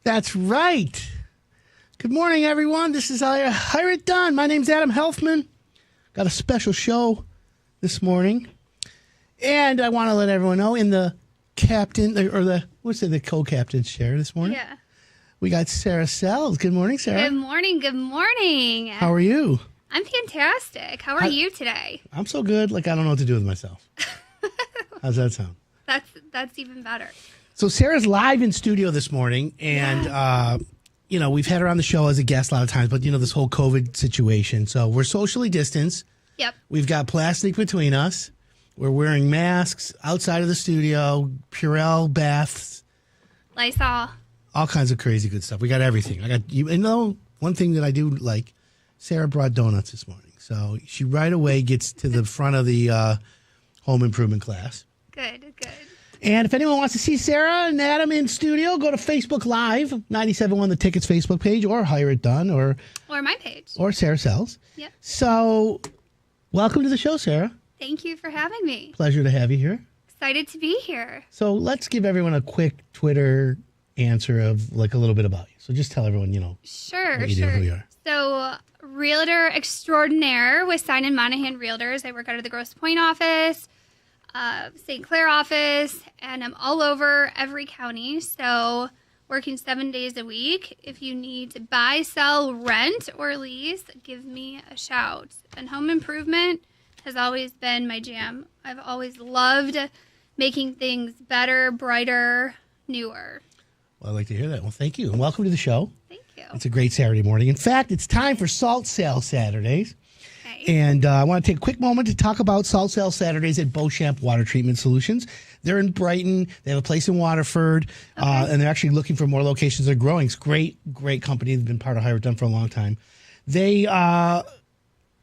That's right. Good morning, everyone. This is Hire It Done. My name's Adam Helfman. Got a special show this morning. And I want to let everyone know in the captain, or the co-captain's chair this morning. Yeah. We got Sarah Sells. Good morning, Sarah. Good morning. Good morning. How are you? I'm fantastic. How are you today? I'm so good, like I don't know what to do with myself. How's that sound? That's even better. So Sarah's live in studio this morning, and we've had her on the show as a guest a lot of times, but this whole COVID situation. So we're socially distanced. Yep. We've got plastic between us. We're wearing masks outside of the studio, Purell baths, Lysol. all kinds of crazy good stuff. We got everything. One thing that I do like, Sarah brought donuts this morning. So she right away gets to the front of the home improvement class. Good. And if anyone wants to see Sarah and Adam in studio, go to Facebook Live, 97.1 The Tickets Facebook page, or Hire It Done, or my page. Or Sarah Sells. Yep. So welcome to the show, Sarah. Thank you for having me. Pleasure to have you here. Excited to be here. So let's give everyone a quick Twitter answer of like a little bit about you. So just tell everyone, Sure. what you do, who you are. So, realtor extraordinaire with Sign & Monahan Realtors. I work out of the Grosse Pointe office, St. Clair office, and I'm all over every county. So, working 7 days a week. If you need to buy, sell, rent, or lease, give me a shout. And home improvement has always been my jam. I've always loved making things better, brighter, newer. Well, I'd like to hear that. Well, thank you. And welcome to the show. Thank you. It's a great Saturday morning. In fact, it's time for Salt Sale Saturdays. Okay. And I want to take a quick moment to talk about Salt Sale Saturdays at Beauchamp Water Treatment Solutions. They're in Brighton. They have a place in Waterford. And they're actually looking for more locations. They're growing. It's a great company. They've been part of Hire It Done for a long time. They, on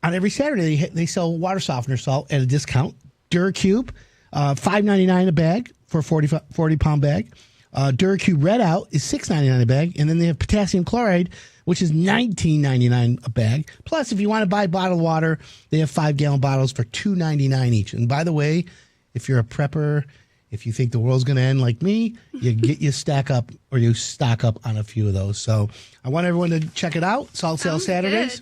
every Saturday, they sell water softener salt at a discount. DuraCube, $5.99 a bag for a 40-pound bag. DuraCube Red Out is $6.99 a bag, and then they have potassium chloride, which is $19.99 a bag. Plus, if you want to buy bottled water, they have 5-gallon bottles for $2.99 each. And by the way, if you're a prepper, if you think the world's going to end like me, you stock up on a few of those. So I want everyone to check it out. Salt Sale Saturdays.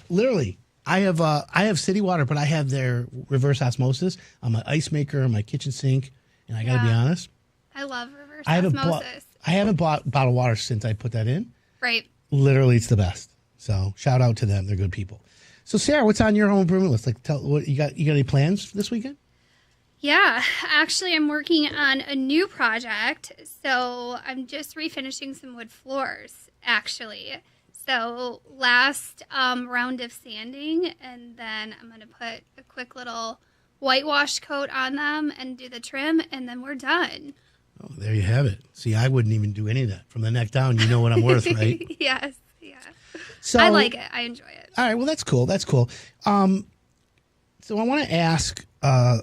Literally, I have city water, but I have their reverse osmosis on my ice maker, on my kitchen sink, and I got to be honest. I love reverse osmosis. I haven't bought bottled water since I put that in. Right. Literally, it's the best. So shout out to them. They're good people. So Sarah, what's on your home improvement list? Like, tell what you got. You got any plans this weekend? Yeah, actually, I'm working on a new project. So I'm just refinishing some wood floors, actually. So last round of sanding, and then I'm going to put a quick little whitewash coat on them and do the trim, and then we're done. Oh, there you have it. See, I wouldn't even do any of that. From the neck down, you know what I'm worth, right? Yes, yeah. So I like it. I enjoy it. All right, well, that's cool. That's cool. So I want to ask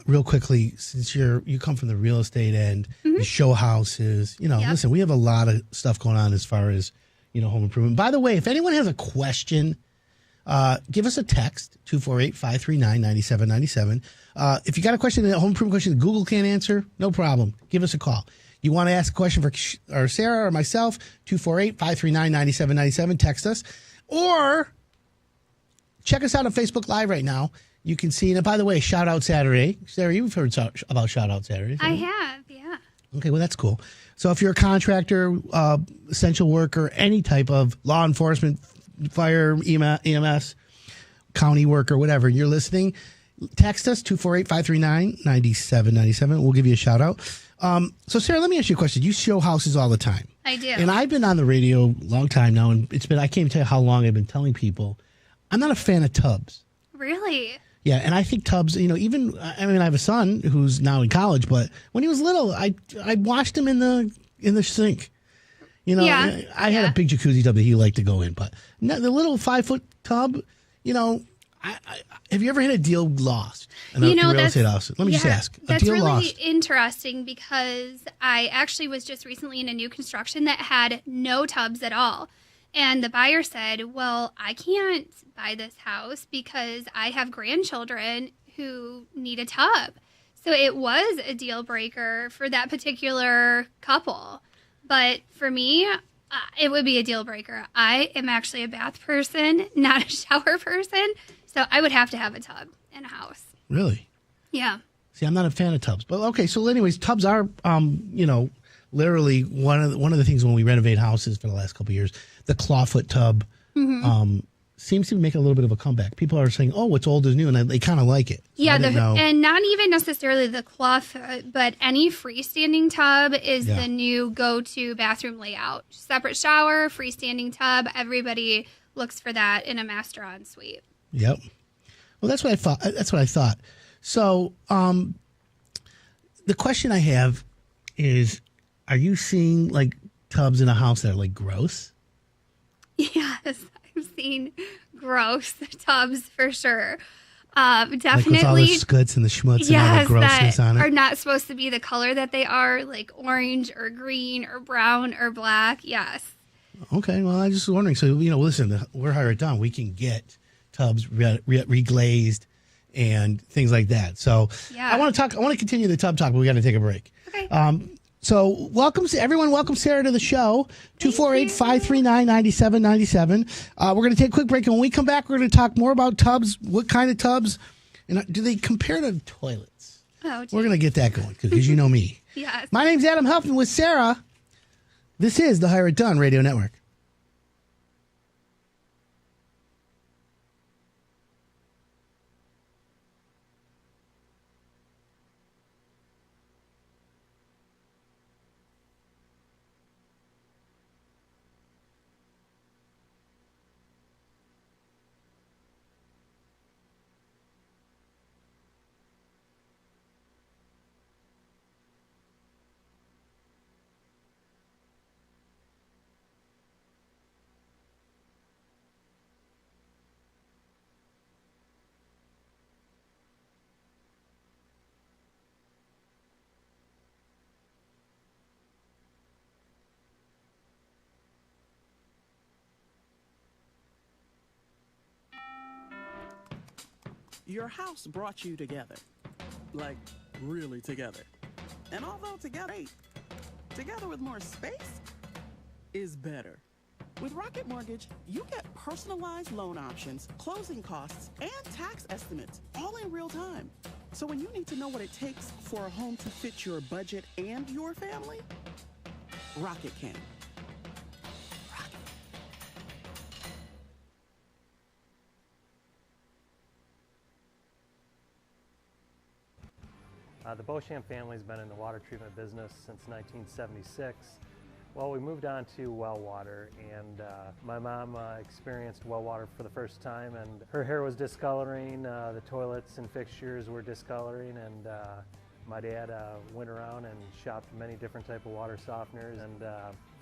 real quickly, since you come from the real estate end, you show houses, listen, we have a lot of stuff going on as far as, home improvement. By the way, if anyone has a question, give us a text, 248-539-9797. If you got a question, a home improvement question that Google can't answer, no problem. Give us a call. You want to ask a question for Sarah or myself, 248-539-9797. Text us. Or check us out on Facebook Live right now. You can see, and by the way, Shout Out Saturday. Sarah, you've heard about Shout Out Saturdays. I have, yeah. Okay, well, that's cool. So if you're a contractor, essential worker, any type of law enforcement, fire, EMS, county worker, whatever, you're listening, text us, 248-539-9797. We'll give you a shout out. So, Sarah, let me ask you a question. You show houses all the time. I do. And I've been on the radio a long time now, and I can't even tell you how long I've been telling people, I'm not a fan of tubs. Really? Yeah, and I think tubs, I have a son who's now in college, but when he was little, I washed him in the sink. I had a big jacuzzi tub that he liked to go in, but the little 5-foot tub, have you ever had a deal lost in a real estate house? Let me just ask. That's really interesting because I actually was just recently in a new construction that had no tubs at all. And the buyer said, well, I can't buy this house because I have grandchildren who need a tub. So it was a deal breaker for that particular couple. But for me, It would be a deal breaker. I am actually a bath person, not a shower person. So I would have to have a tub in a house. Really? Yeah. See, I'm not a fan of tubs. But okay, so anyways, tubs are, literally one of the things when we renovate houses for the last couple of years, the clawfoot tub seems to make a little bit of a comeback. People are saying, "Oh, what's old is new," and they kind of like it. So and not even necessarily the clawfoot, but any freestanding tub is the new go-to bathroom layout. Separate shower, freestanding tub. Everybody looks for that in a master ensuite. Yep. Well, that's what I thought. So, the question I have is, are you seeing like tubs in a house that are like gross? Yes, I've seen gross tubs for sure. Definitely. Like with all the skuts and the schmutz and all the grossness on it? Are not supposed to be the color that they are, like orange or green or brown or black. Yes. Okay, well, I was just wondering. So, listen, we're hired done. We can get tubs reglazed and things like that. So I want to continue the tub talk, but we got to take a break. Okay. So welcome Sarah to the show. 248-539-9797. We're going to take a quick break, and when we come back, we're going to talk more about tubs, what kind of tubs, and do they compare to toilets? Oh, geez. We're going to get that going, because you know me. Yes. My name's Adam Huffman with Sarah. This is the Hire It Done Radio Network. Your house brought you together. Like, really together. And although together with more space is better. With Rocket Mortgage, you get personalized loan options, closing costs, and tax estimates all in real time. So when you need to know what it takes for a home to fit your budget and your family, Rocket can. The Beauchamp family's been in the water treatment business since 1976. Well, we moved on to well water, and my mom experienced well water for the first time, and her hair was discoloring, the toilets and fixtures were discoloring, and my dad went around and shopped many different type of water softeners and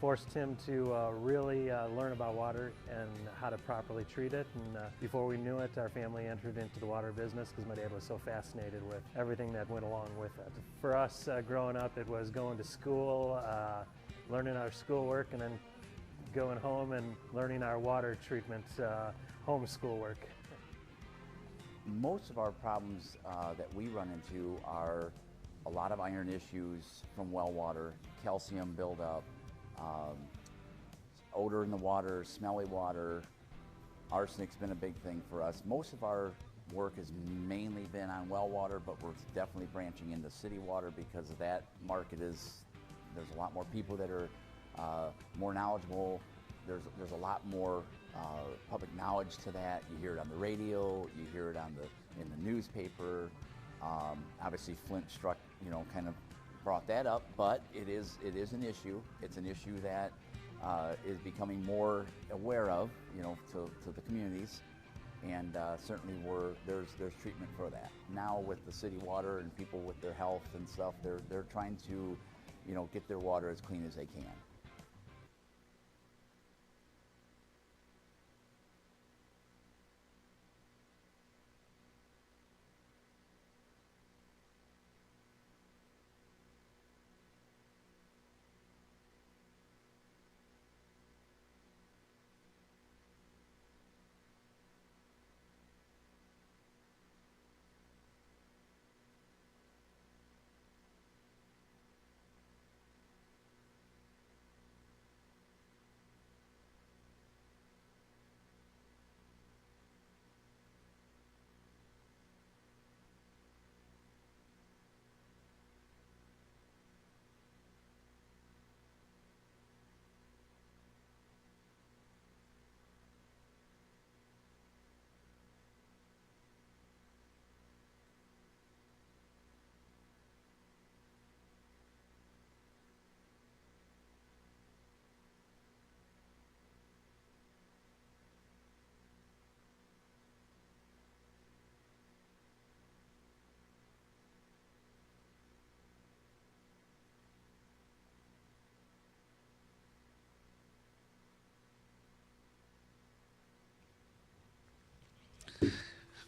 forced him to really learn about water and how to properly treat it. And before we knew it, our family entered into the water business because my dad was so fascinated with everything that went along with it. For us growing up, it was going to school, learning our schoolwork, and then going home and learning our water treatment home schoolwork. Most of our problems that we run into are a lot of iron issues from well water, calcium buildup, odor in the water, smelly water. Arsenic's been a big thing for us. Most of our work has mainly been on well water, but we're definitely branching into city water because of that market there's a lot more people that are more knowledgeable. There's a lot more public knowledge to that. You hear it on the radio, you hear it in the newspaper. Obviously Flint struck, kind of brought that up, but it is an issue. It's an issue that is becoming more aware of, to the communities, and certainly there's treatment for that. Now with the city water and people with their health and stuff, they're trying to, get their water as clean as they can.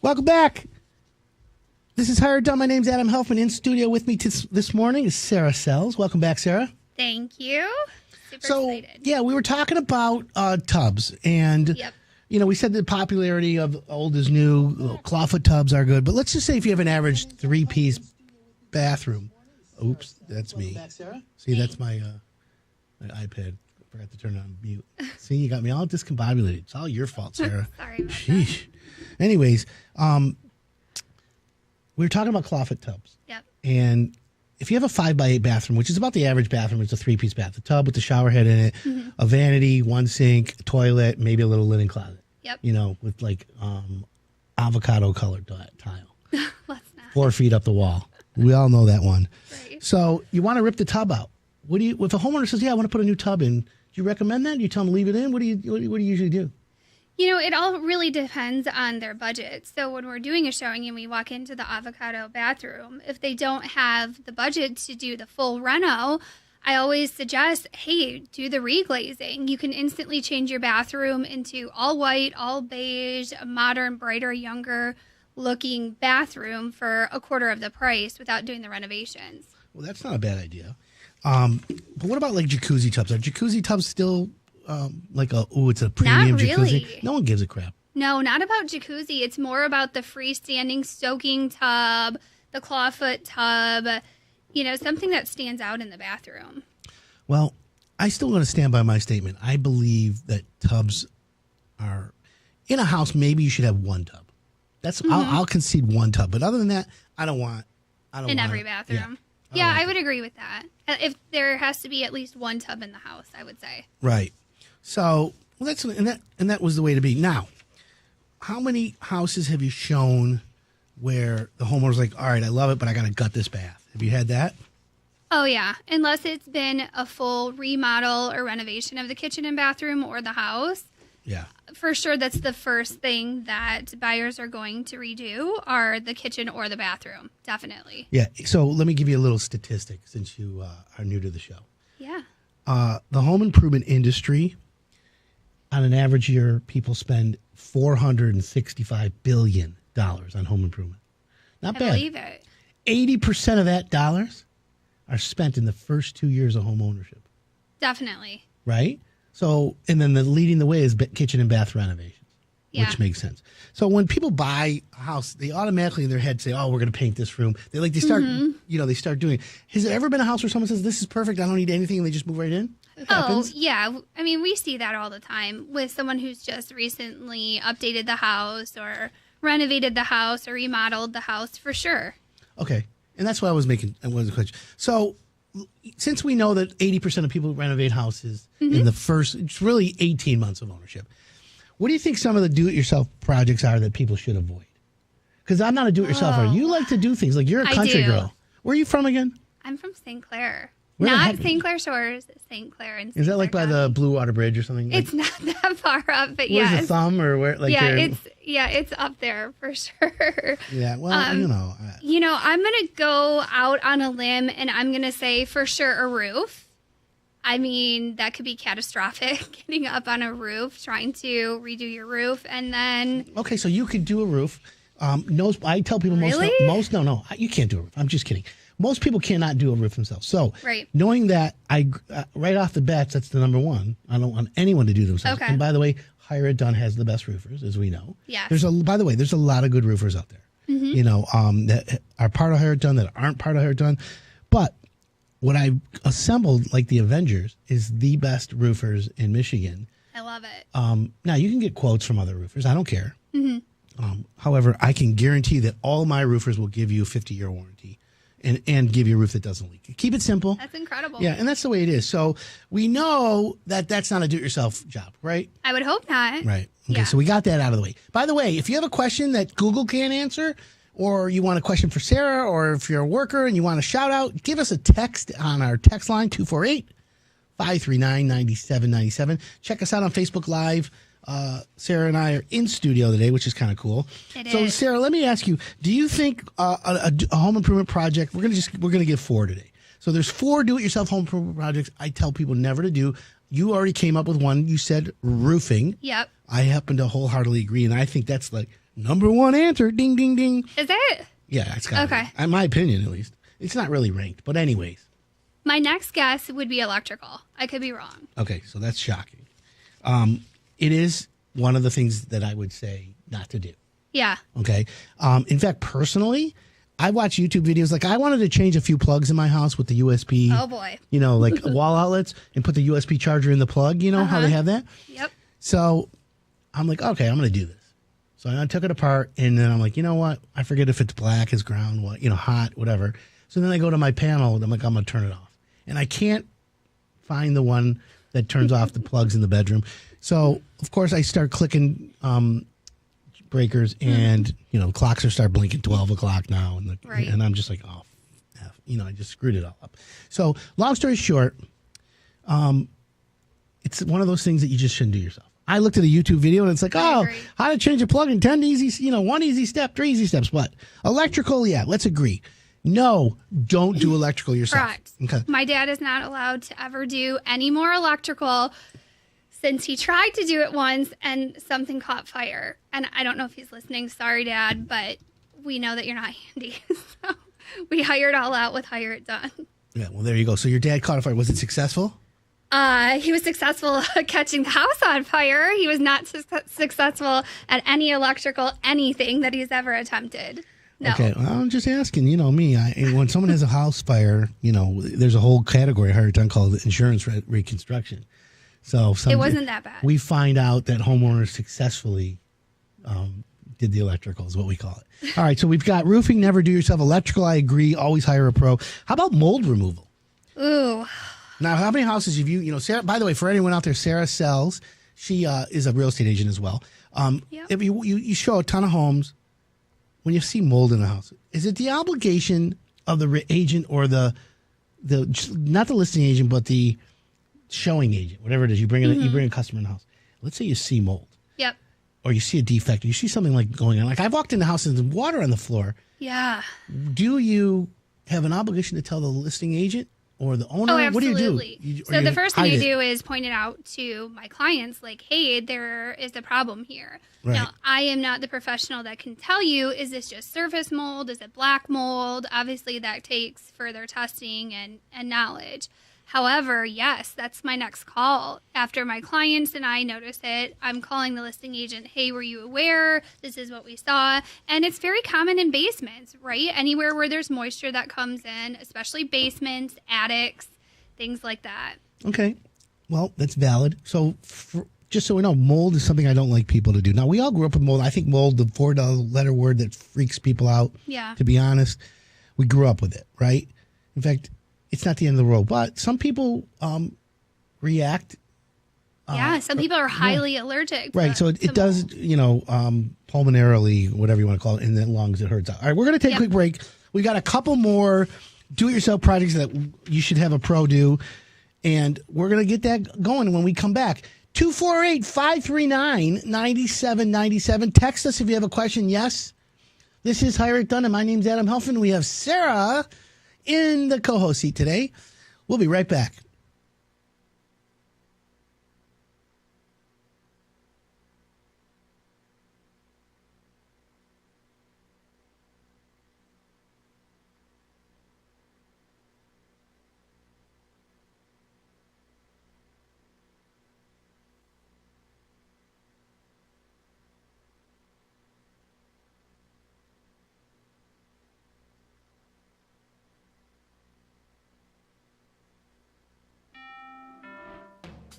Welcome back. This is Hired Done. My name's Adam Helfman. In studio with me this morning is Sarah Sells. Welcome back, Sarah. Thank you. Super So, excited. yeah, we were talking about tubs, and Yep. we said the popularity of old is new. Clawfoot tubs are good, but let's just say if you have an average 3-piece bathroom. Oops, that's me. See, that's my iPad. I forgot to turn it on mute. See, you got me all discombobulated. It's all your fault, Sarah. Sorry about Sheesh. Anyways, we were talking about clawfoot tubs. Yep. And if you have a 5x8 bathroom, which is about the average bathroom, it's a 3-piece bath. A tub with the shower head in it, a vanity, one sink, a toilet, maybe a little linen closet. Yep. With like avocado colored tile. Let's not. 4 feet up the wall. We all know that one. Right. So you want to rip the tub out. If a homeowner says, yeah, I want to put a new tub in, do you recommend that? Do you tell them to leave it in? What do you usually do? It all really depends on their budget. So when we're doing a showing and we walk into the avocado bathroom, if they don't have the budget to do the full reno, I always suggest, hey, do the reglazing. You can instantly change your bathroom into all white, all beige, a modern, brighter, younger looking bathroom for a quarter of the price without doing the renovations. Well, that's not a bad idea. But what about like jacuzzi tubs? Are jacuzzi tubs still it's a premium Not really. jacuzzi? No one gives a crap. No, not about jacuzzi. It's more about the freestanding soaking tub, the clawfoot tub, something that stands out in the bathroom. Well, I still want to stand by my statement. I believe that tubs are in a house. Maybe you should have one tub. That's I'll concede one tub, but other than that, I don't want in every bathroom. Yeah, I would agree with that. If there has to be at least one tub in the house, I would say. Right. So that was the way to be. Now, how many houses have you shown where the homeowner's like, all right, I love it, but I got to gut this bath? Have you had that? Oh, yeah. Unless it's been a full remodel or renovation of the kitchen and bathroom or the house. Yeah. For sure, that's the first thing that buyers are going to redo are the kitchen or the bathroom. Definitely. Yeah. So let me give you a little statistic since you are new to the show. Yeah. The home improvement industry, on an average year, people spend $465 billion on home improvement. Not bad. I believe it. 80% of that dollars are spent in the first 2 years of home ownership. Definitely. Right? So, and then leading the way is kitchen and bath renovations, which makes sense. So when people buy a house, they automatically in their head say, "Oh, we're going to paint this room." They start, they start doing. Has there ever been a house where someone says, "This is perfect. I don't need anything," and they just move right in? It happens. Yeah. I mean, we see that all the time with someone who's just recently updated the house or renovated the house or remodeled the house for sure. Okay, and that's why I was making the question. So, since we know that 80% of people renovate houses in the first, it's really 18 months of ownership, what do you think some of the do-it-yourself projects are that people should avoid? Because I'm not a do-it-yourselfer. You like to do things. Like, you're a country girl. Where are you from again? I'm from St. Clair. Where the Not heck- St. Clair Shores, St. Clair and St. Is that like by Clair the County. Blue Water Bridge or something? It's not that far up, but Where's yes. the thumb or where? Like It's up there for sure. Yeah, well, I'm going to go out on a limb and I'm going to say for sure a roof. I mean, that could be catastrophic, getting up on a roof, trying to redo your roof, and then... Okay, so you could do a roof. I tell people Really? You can't do a roof. I'm just kidding. Most people cannot do a roof themselves. So Right. knowing that, right off the bat, that's the number one. I don't want anyone to do themselves. Okay. And by the way, Hire It Done has the best roofers, as we know. Yes. By the way, there's a lot of good roofers out there. That are part of Hire It Done, that aren't part of Hire It Done. But what I've assembled, like the Avengers, is the best roofers in Michigan. I love it. Now, you can get quotes from other roofers. I don't care. However, I can guarantee that all my roofers will give you a 50-year warranty and give you a roof that doesn't leak. Keep it simple. That's incredible. Yeah, and that's the way it is. So we know that that's not a do-it-yourself job, right? I would hope not. Right. Okay, Yeah. so we got that out of the way. By the way, if you have a question that Google can't answer, or you want a question for Sarah, or if you're a worker and you want a shout out, give us a text on our text line, 248-539-9797. Check us out on Facebook Live. Sarah and I are in studio today, which is kind of cool. It So, is. Sarah, let me ask you: do you think a home improvement project? We're gonna give 4 today. So there's 4 do-it-yourself home improvement projects I tell people never to do. You already came up with one. You said roofing. Yep. I happen to wholeheartedly agree, and I think that's like Number one answer. Ding, ding, ding. Is it? Yeah, it's got Okay. In my opinion, at least. It's not really ranked. But anyways. My next guess would be electrical. I could be wrong. Okay, so that's shocking. It is one of the things that I would say not to do. Yeah. Okay. In fact, personally, I watch YouTube videos. Like, I wanted to change a few plugs in my house with the USB. Oh, boy. You know, like wall outlets and put the USB charger in the plug. You know how they have that? Yep. So I'm like, okay, I'm going to do this. So I took it apart, and then I'm like, you know what? I forget if it's black as ground, what, you know, hot, whatever. So then I go to my panel, and I'm like, I'm going to turn it off. And I can't find the one that turns off the plugs in the bedroom. So, of course, I start clicking breakers, and, you know, clocks are start blinking 12 o'clock now. And, Right. and I'm just like, oh, F. You know, I just screwed it all up. So, long story short, it's one of those things that you just shouldn't do yourself. I looked at a YouTube video, and it's like, I oh, agree. how to change a plug in 10 easy, you know, 1 easy step, 3 easy steps. What? Electrical, yeah, let's agree. No, don't do electrical yourself. Correct. Okay. My dad is not allowed to ever do any more electrical since he tried to do it once and something caught fire. And I don't know if he's listening. Sorry, Dad, but we know that you're not handy. So we hired all out with Hire It Done. Yeah, well, there you go. So your dad caught a fire. Was it successful? He was successful at catching the house on fire. He was not successful at any electrical anything that he's ever attempted. No. Okay, well, I'm just asking. You know me. When someone has a house fire, you know, there's a whole category Hire It Done called insurance reconstruction. So It wasn't that bad. We find out that homeowners successfully did the electrical, is what we call it. All right, so we've got roofing, never do yourself. Electrical, I agree. Always hire a pro. How about mold removal? Ooh. Now, how many houses have you know, Sarah, by the way, for anyone out there, Sarah sells. She is a real estate agent as well. Yep. If you show a ton of homes, when you see mold in a house, is it the obligation of the agent or the not the listing agent, but the showing agent, whatever it is, you bring a customer in the house. Let's say you see mold. Yep. Or you see a defect, or you see something like going on. Like, I've walked in the house and there's water on the floor. Yeah. Do you have an obligation to tell the listing agent or the owner? Oh, absolutely. What do you do? So the first thing I do is point it out to my clients, like, hey, there is a problem here. Right. Now, I am not the professional that can tell you, is this just surface mold? Is it black mold? Obviously, that takes further testing and knowledge. However, yes, that's my next call. After my clients and I notice it, I'm calling the listing agent, hey, were you aware? This is what we saw. And it's very common in basements, right? Anywhere where there's moisture that comes in, especially basements, attics, things like that. Okay. Well, that's valid. So, just so we know, mold is something I don't like people to do. Now, we all grew up with mold. I think mold, the 4-letter word that freaks people out, Yeah. to be honest, we grew up with it, right? In fact, it's not the end of the world, but some people react. Yeah, some people are highly allergic. Right, so it does, you know, pulmonarily, whatever you want to call it, in the lungs, it hurts out. All right, we're going to take a quick break. We got a couple more do-it-yourself projects that you should have a pro do, and we're going to get that going when we come back. 248-539-9797. Text us if you have a question. Yes, this is Hire It Done, and my name's Adam Helfand. We have Sarah in the co-host seat today. We'll be right back.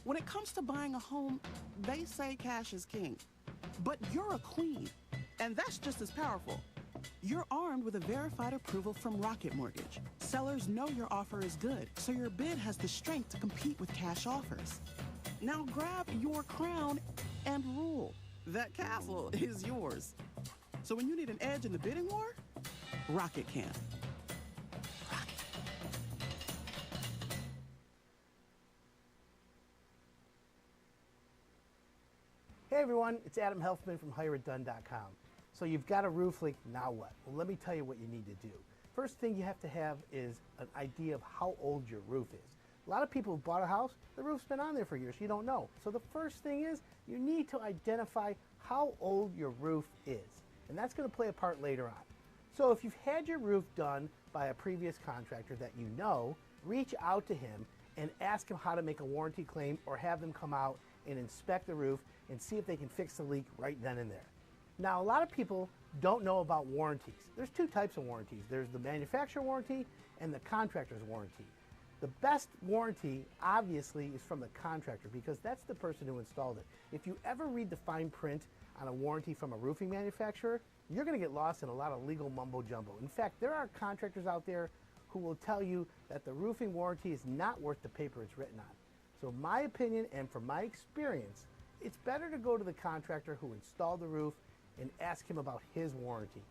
When it comes to buying a home, they say cash is king. But you're a queen, and that's just as powerful. You're armed with a verified approval from Rocket Mortgage. Sellers know your offer is good, so your bid has the strength to compete with cash offers. Now grab your crown and rule. That castle is yours. So when you need an edge in the bidding war, Rocket can. Hey everyone, it's Adam Helfand from HireItDone.com. So you've got a roof leak, now what? Well, let me tell you what you need to do. First thing you have to have is an idea of how old your roof is. A lot of people who bought a house, the roof's been on there for years, you don't know. So the first thing is you need to identify how old your roof is. and that's going to play a part later on. So if you've had your roof done by a previous contractor that you know, reach out to him and ask him how to make a warranty claim, or have them come out and inspect the roof and see if they can fix the leak right then and there. Now, a lot of people don't know about warranties. There's two types of warranties. There's the manufacturer warranty and the contractor's warranty. The best warranty, obviously, is from the contractor, because that's the person who installed it. If you ever read the fine print on a warranty from a roofing manufacturer, you're going to get lost in a lot of legal mumbo jumbo. In fact, there are contractors out there who will tell you that the roofing warranty is not worth the paper it's written on. So my opinion, and from my experience, it's better to go to the contractor who installed the roof and ask him about his warranty.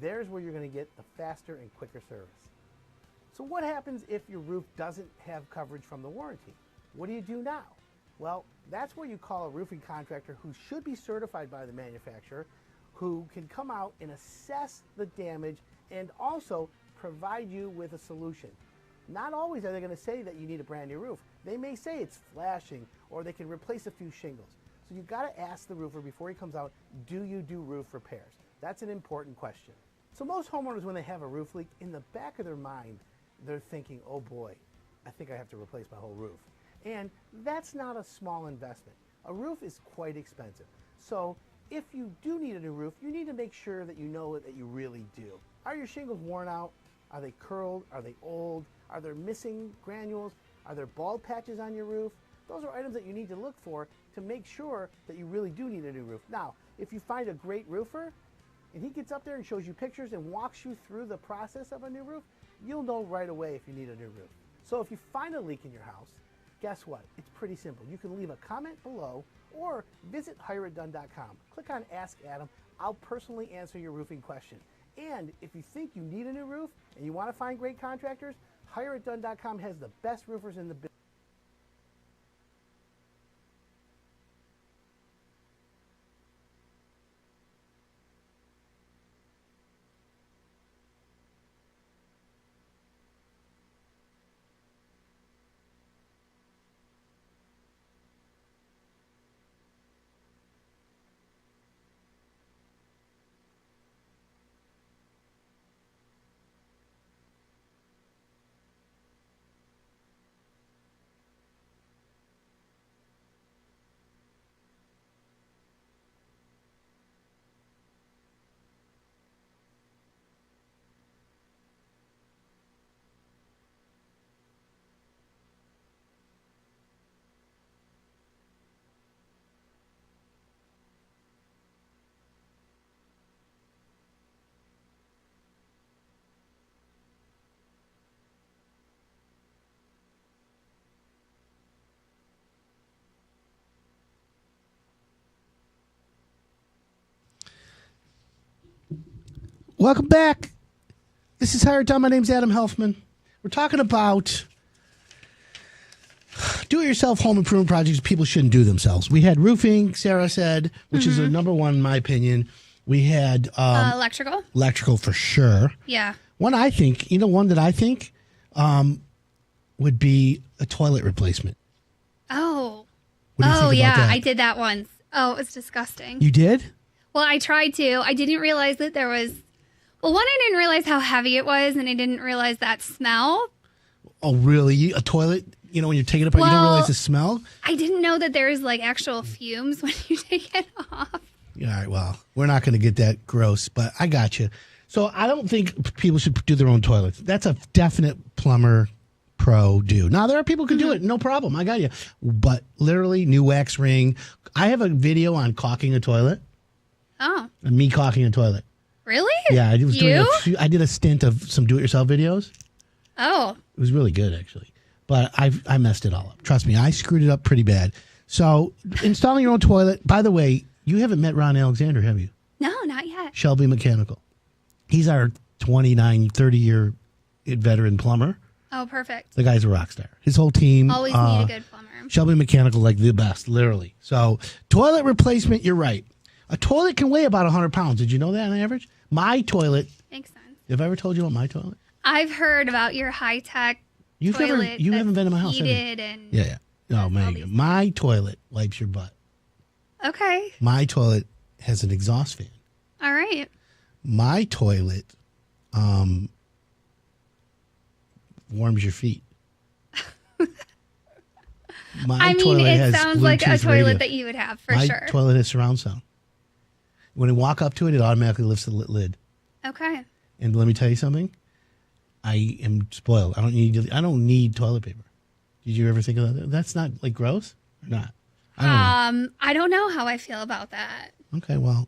There's where you're going to get the faster and quicker service. So what happens if your roof doesn't have coverage from the warranty? What do you do now? Well, that's where you call a roofing contractor who should be certified by the manufacturer, who can come out and assess the damage and also provide you with a solution. Not always are they going to say that you need a brand new roof. They may say it's flashing, or they can replace a few shingles. So you've got to ask the roofer before he comes out, do you do roof repairs? That's an important question. So most homeowners, when they have a roof leak, in the back of their mind, they're thinking, oh boy, I think I have to replace my whole roof. And that's not a small investment. A roof is quite expensive. So if you do need a new roof, you need to make sure that you know that you really do. Are your shingles worn out? Are they curled? Are they old? Are there missing granules? Are there bald patches on your roof? Those are items that you need to look for to make sure that you really do need a new roof. Now, if you find a great roofer and he gets up there and shows you pictures and walks you through the process of a new roof, you'll know right away if you need a new roof. So if you find a leak in your house, guess what? It's pretty simple. You can leave a comment below or visit hireitdone.com. Click on Ask Adam. I'll personally answer your roofing question. And if you think you need a new roof and you want to find great contractors, hireitdone.com has the best roofers in the business. Welcome back. This is Hire It Done. My name's Adam Helfman. We're talking about do-it-yourself home improvement projects people shouldn't do themselves. We had roofing, Sarah said, which is a number one in my opinion. We had electrical. Electrical for sure. Yeah. One I think, one that I think would be a toilet replacement. Oh. What do you think about yeah. that? I did that once. Oh, it was disgusting. You did? Well, I tried to. I didn't realize that there was... Well, one, I didn't realize how heavy it was, and I didn't realize that smell. Oh, really? A toilet, when you're taking it apart, you don't realize the smell? I didn't know that there's actual fumes when you take it off. Yeah, all right, well, we're not going to get that gross, but I got you. So I don't think people should do their own toilets. That's a definite plumber pro do. Now, there are people who can do it, no problem. I got you. But literally, new wax ring. I have a video on caulking a toilet. Oh. Me caulking a toilet. Really? Yeah, I did a stint of some do-it-yourself videos. Oh. It was really good, actually. But I messed it all up. Trust me, I screwed it up pretty bad. So installing your own toilet, by the way, you haven't met Ron Alexander, have you? No, not yet. Shelby Mechanical. He's our 29, 30-year veteran plumber. Oh, perfect. The guy's a rock star. His whole team. Always need a good plumber. Shelby Mechanical, the best, literally. So toilet replacement, you're right. A toilet can weigh about 100 pounds. Did you know that on average? My toilet. Makes sense. Have I ever told you about my toilet? I've heard about your high-tech toilet. You haven't been to my house, have you? And Yeah. Oh, man. My toilet wipes your butt. Okay. My toilet has an exhaust fan. All right. My toilet warms your feet. My toilet it has sounds like a Bluetooth toilet radio. that you would have for My sure. toilet has surround sound. When I walk up to it, it automatically lifts the lid. Okay. And let me tell you something. I am spoiled. I don't need toilet paper. Did you ever think of that? That's not like gross or not? I don't know. I don't know how I feel about that. Okay, well,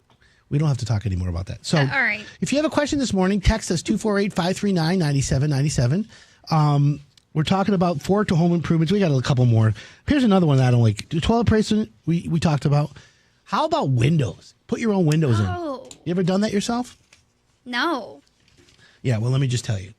we don't have to talk anymore about that. So, all right. If you have a question this morning, text us 248-539-9797. We're talking about forward to home improvements. We got a couple more. Here's another one that I don't like. The toilet placement we talked about. How about windows? Put your own windows in. You ever done that yourself? No. Yeah, well, let me just tell you.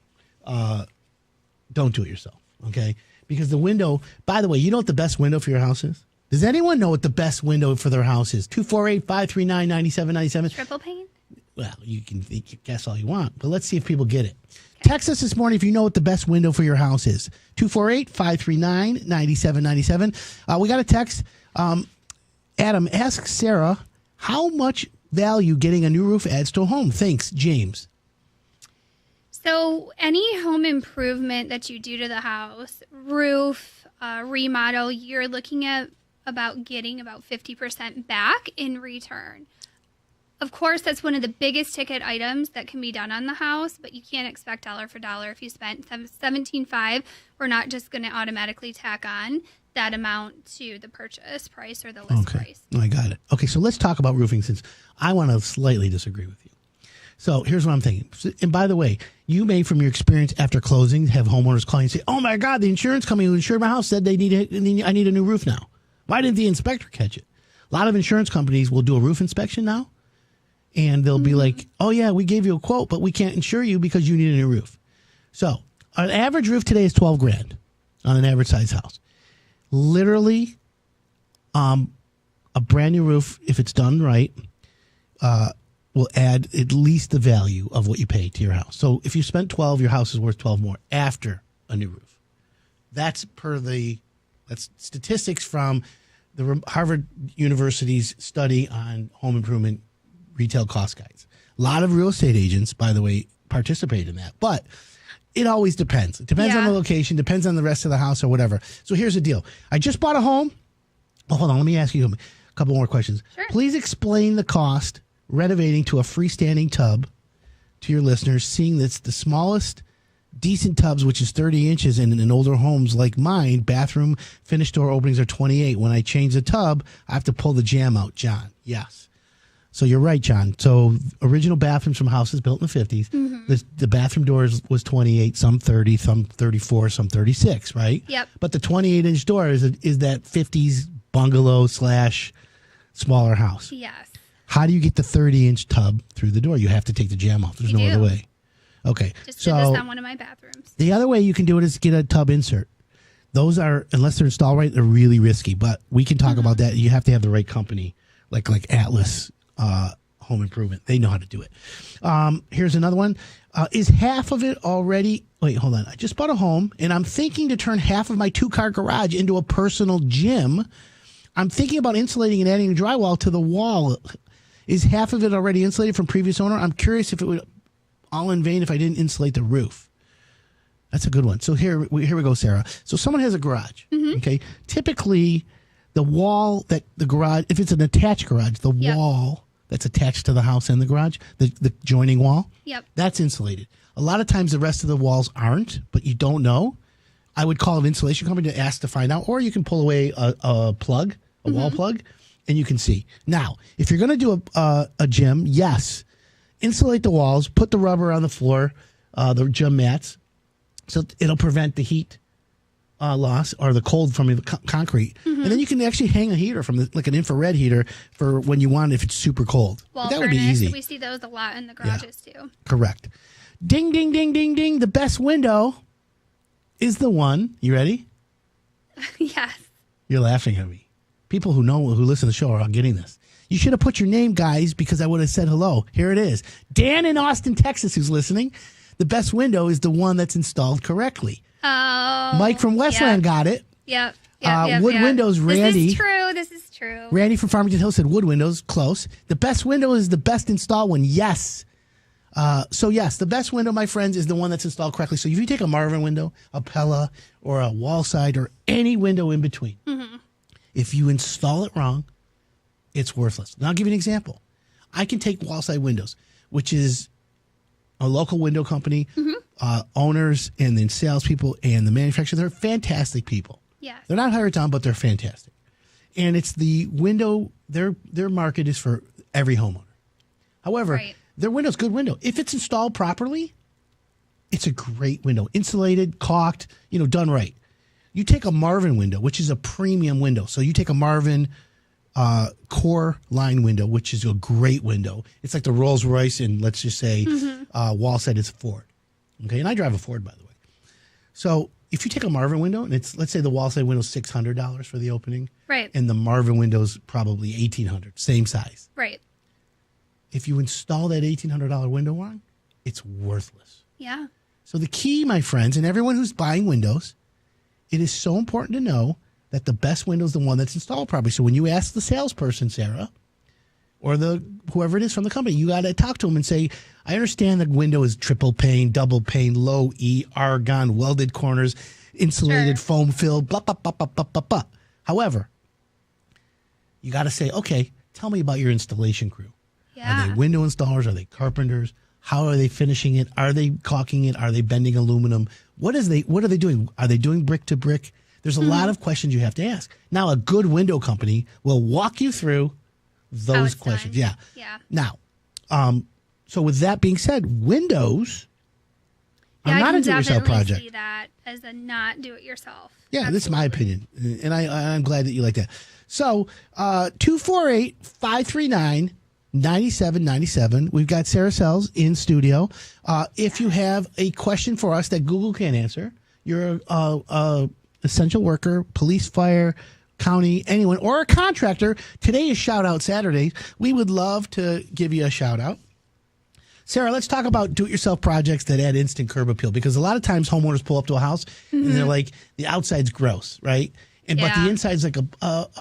Don't do it yourself, okay? Because the window, by the way, you know what the best window for your house is? Does anyone know what the best window for their house is? 248-539-9797. Triple pane? Well, you can guess all you want, but let's see if people get it. Text us this morning if you know what the best window for your house is. 248-539-9797. We got a text. Adam, ask Sarah how much value getting a new roof adds to a home. Thanks, James. So any home improvement that you do to the house, roof, remodel, you're looking at getting about 50% back in return. Of course, that's one of the biggest ticket items that can be done on the house, but you can't expect dollar for dollar. If you spent $17,500, we're not just going to automatically tack on that amount to the purchase price or the list price. I got it. Okay, so let's talk about roofing since I want to slightly disagree with you. So here's what I'm thinking. And by the way, you may, from your experience after closing, have homeowners call you and say, oh my God, the insurance company who insured my house said I need a new roof now. Why didn't the inspector catch it? A lot of insurance companies will do a roof inspection now. And they'll be like, oh, yeah, we gave you a quote, but we can't insure you because you need a new roof. So an average roof today is $12,000 on an average size house. Literally, a brand new roof, if it's done right, will add at least the value of what you pay to your house. So if you spent $12,000, your house is worth $12,000 more after a new roof. That's that's statistics from the Harvard University's study on home improvement retail cost guides. A lot of real estate agents, by the way, participate in that. But it always depends. It depends on the location, depends on the rest of the house or whatever. So here's the deal. I just bought a home. Oh, hold on. Let me ask you a couple more questions. Sure. Please explain the cost renovating to a freestanding tub to your listeners, seeing that's the smallest decent tubs, which is 30 inches, and in older homes like mine, bathroom finished door openings are 28. When I change the tub, I have to pull the jam out. John, yes. So you're right, John. So original bathrooms from houses built in the 50s, the bathroom doors was 28, some 30, some 34, some 36, right? Yep. But the 28-inch door is that 50s bungalow / smaller house. Yes. How do you get the 30-inch tub through the door? You have to take the jam off. There's no other way. Okay. Just did this on one of my bathrooms. The other way you can do it is get a tub insert. Those are, unless they're installed right, they're really risky. But we can talk about that. You have to have the right company, like Atlas Home Improvement. They know how to do it. Here's another one. Is half of it already... Wait, hold on. I just bought a home, and I'm thinking to turn half of my 2-car garage into a personal gym. I'm thinking about insulating and adding drywall to the wall. Is half of it already insulated from previous owner? I'm curious if it would all in vain if I didn't insulate the roof. That's a good one. So here we go, Sarah. So someone has a garage. Okay. Typically, the wall that the garage, if it's an attached garage, the wall that's attached to the house and the garage, the joining wall, that's insulated. A lot of times the rest of the walls aren't, but you don't know. I would call an insulation company to ask to find out, or you can pull away a plug, a wall plug, and you can see. Now, if you're going to do a gym, yes, insulate the walls, put the rubber on the floor, the gym mats, so it'll prevent the heat loss or the cold from the concrete. And then you can actually hang a heater from like an infrared heater for when you want if it's super cold. Wall that would be easy. We see those a lot in the garages too. Correct. Ding, ding, ding, ding, ding. The best window is the one. You ready? Yes. You're laughing at me. People who listen to the show are all getting this. You should have put your name, guys, because I would have said hello. Here it is. Dan in Austin, Texas, who's listening. The best window is the one that's installed correctly. Oh. Mike from Westland got it. Yep. Wood windows, Randy. This is true. Randy from Farmington Hills said wood windows, close. The best window is the best installed one. Yes. So yes, the best window, my friends, is the one that's installed correctly. So if you take a Marvin window, a Pella, or a wall side, or any window in between, if you install it wrong, it's worthless. And I'll give you an example. I can take wall side windows, which is a local window company, owners and then salespeople and the manufacturer. They're fantastic people. Yes. They're not hired on, but they're fantastic. And it's the window, their market is for every homeowner. However, Right. their window's a good window. If it's installed properly, it's a great window. Insulated, caulked, done right. You take a Marvin window, which is a premium window. So you take a Marvin core line window, which is a great window. It's like the Rolls Royce, and let's just say wall side is Ford. Okay, and I drive a Ford, by the way. So if you take a Marvin window, and let's say the wall side window is $600 for the opening, Right. and the Marvin window's probably $1,800, same size. Right. If you install that $1,800 window wrong, it's worthless. Yeah. So the key, my friends, and everyone who's buying windows, it is so important to know that the best window is the one that's installed properly. So when you ask the salesperson, Sarah, or whoever it is from the company, you got to talk to them and say, I understand the window is triple pane, double pane, low E, argon, welded corners, insulated, foam filled, blah, blah, blah, blah, blah, blah, blah. However, you got to say, okay, tell me about your installation crew. Yeah. Are they window installers? Are they carpenters? How are they finishing it? Are they caulking it? Are they bending aluminum? What are they doing? Are they doing brick to brick? There's a lot of questions you have to ask. Now, a good window company will walk you through those it's questions. done. Yeah. Yeah. Now, so with that being said, windows are Yeah, not I a can do-it-yourself definitely project. see that as a not do-it-yourself. Yeah, that's my opinion, and I'm glad that you like that. So, 248-539-9797. We've got Sarah Sells in studio. If you have a question for us that Google can't answer, you're a essential worker, police, fire, county, anyone, or a contractor. Today is Shout Out Saturday. We would love to give you a shout out. Sarah, let's talk about do-it-yourself projects that add instant curb appeal, because a lot of times homeowners pull up to a house and they're like, the outside's gross, right? But the Yeah. inside's like a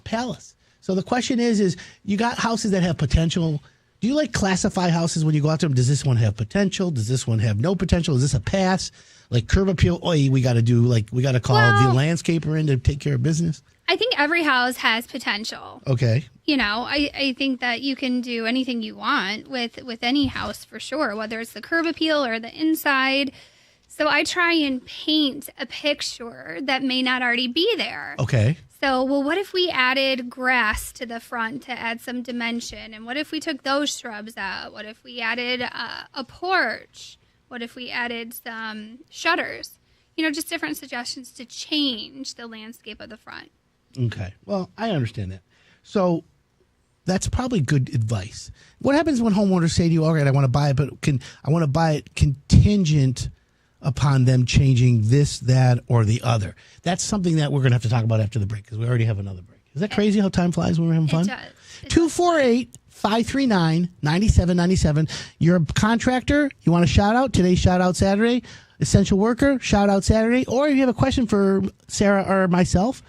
palace. So the question is you got houses that have potential. Do you classify houses when you go out to them? Does this one have potential? Does this one have no potential? Is this a pass? Like curb appeal? We got to call the landscaper in to take care of business. I think every house has potential. Okay. I think that you can do anything you want with any house for sure, whether it's the curb appeal or the inside. So I try and paint a picture that may not already be there. Okay. So, what if we added grass to the front to add some dimension? And what if we took those shrubs out? What if we added a porch? What if we added some shutters? Just different suggestions to change the landscape of the front. Okay. Well, I understand that. So that's probably good advice. What happens when homeowners say to you, all right, I want to buy it, but I want to buy it contingent upon them changing this, that, or the other? That's something that we're going to have to talk about after the break, because we already have another break. Is that crazy how time flies when we're having fun? It does. 248-539-9797. You're a contractor. You want a shout out? Today's Shout Out Saturday. Essential worker, Shout Out Saturday. Or if you have a question for Sarah or myself,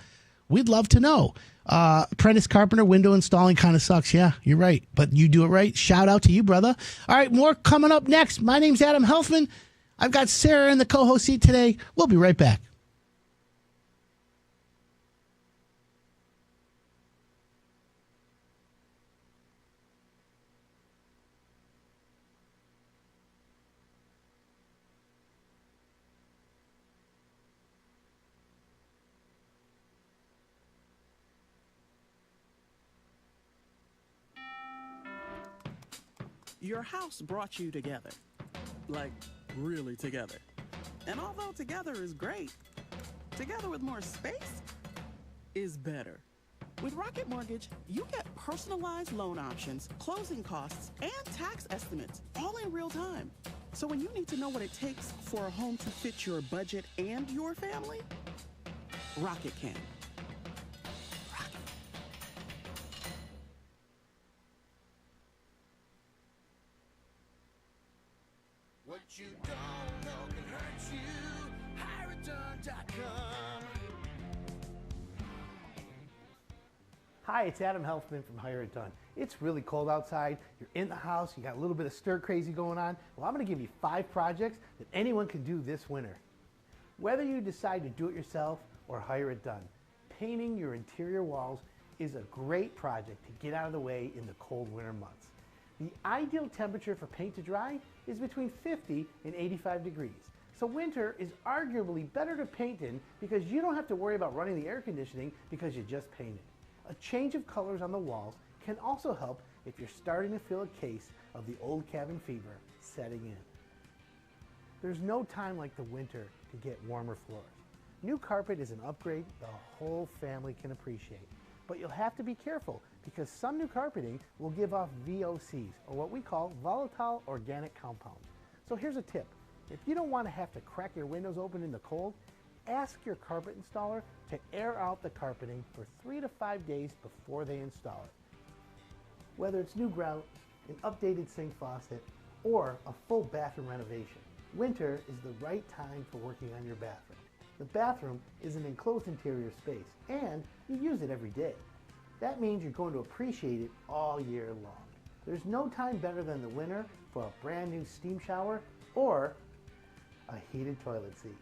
we'd love to know. Apprentice carpenter, window installing kind of sucks. Yeah, you're right. But you do it right. Shout out to you, brother. All right, more coming up next. My name's Adam Helfman. I've got Sarah in the co-host seat today. We'll be right back. Your house brought you together. Like, really together. And although together is great, together with more space is better. With Rocket Mortgage, you get personalized loan options, closing costs, and tax estimates all in real time. So when you need to know what it takes for a home to fit your budget and your family, Rocket can. What you don't know can hurt you. HighReturn.com. Hi, it's Adam Helfman from Hire It Done. It's really cold outside. You're in the house. You got a little bit of stir crazy going on. Well, I'm going to give you 5 projects that anyone can do this winter. Whether you decide to do it yourself or hire it done, painting your interior walls is a great project to get out of the way in the cold winter months. The ideal temperature for paint to dry is between 50 and 85 degrees. So winter is arguably better to paint in because you don't have to worry about running the air conditioning because you just painted. A change of colors on the walls can also help if you're starting to feel a case of the old cabin fever setting in. There's no time like the winter to get warmer floors. New carpet is an upgrade the whole family can appreciate. But you'll have to be careful because some new carpeting will give off VOCs, or what we call volatile organic compounds. So here's a tip. If you don't want to have to crack your windows open in the cold, ask your carpet installer to air out the carpeting for 3 to 5 days before they install it. Whether it's new grout, an updated sink faucet, or a full bathroom renovation, winter is the right time for working on your bathroom. The bathroom is an enclosed interior space, and you use it every day. That means you're going to appreciate it all year long. There's no time better than the winter for a brand new steam shower or a heated toilet seat.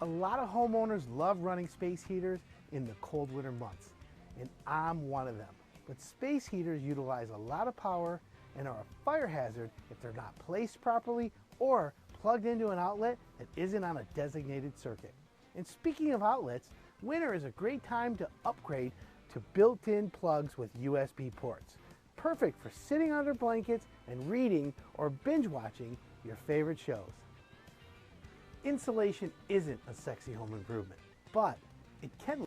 A lot of homeowners love running space heaters in the cold winter months, and I'm one of them. But space heaters utilize a lot of power and are a fire hazard if they're not placed properly or plugged into an outlet that isn't on a designated circuit. And speaking of outlets, winter is a great time to upgrade to built-in plugs with USB ports. Perfect for sitting under blankets and reading or binge watching your favorite shows. Insulation isn't a sexy home improvement, but it can.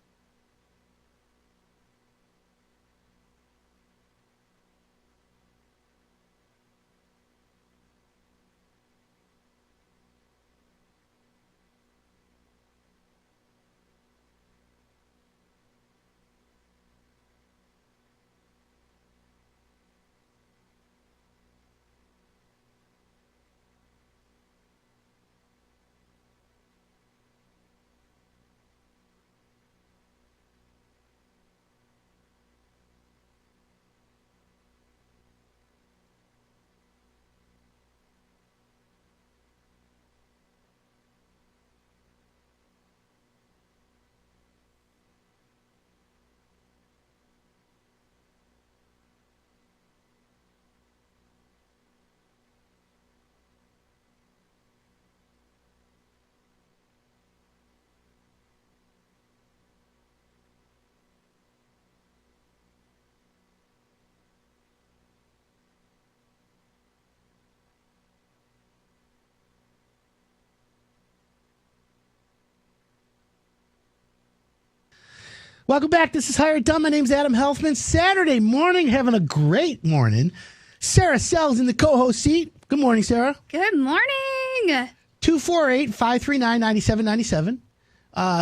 Welcome back. This is Hire It Done. My name's Adam Helfman. Saturday morning, having a great morning. Sarah Sells in the co-host seat. Good morning, Sarah. Good morning. 248-539-9797.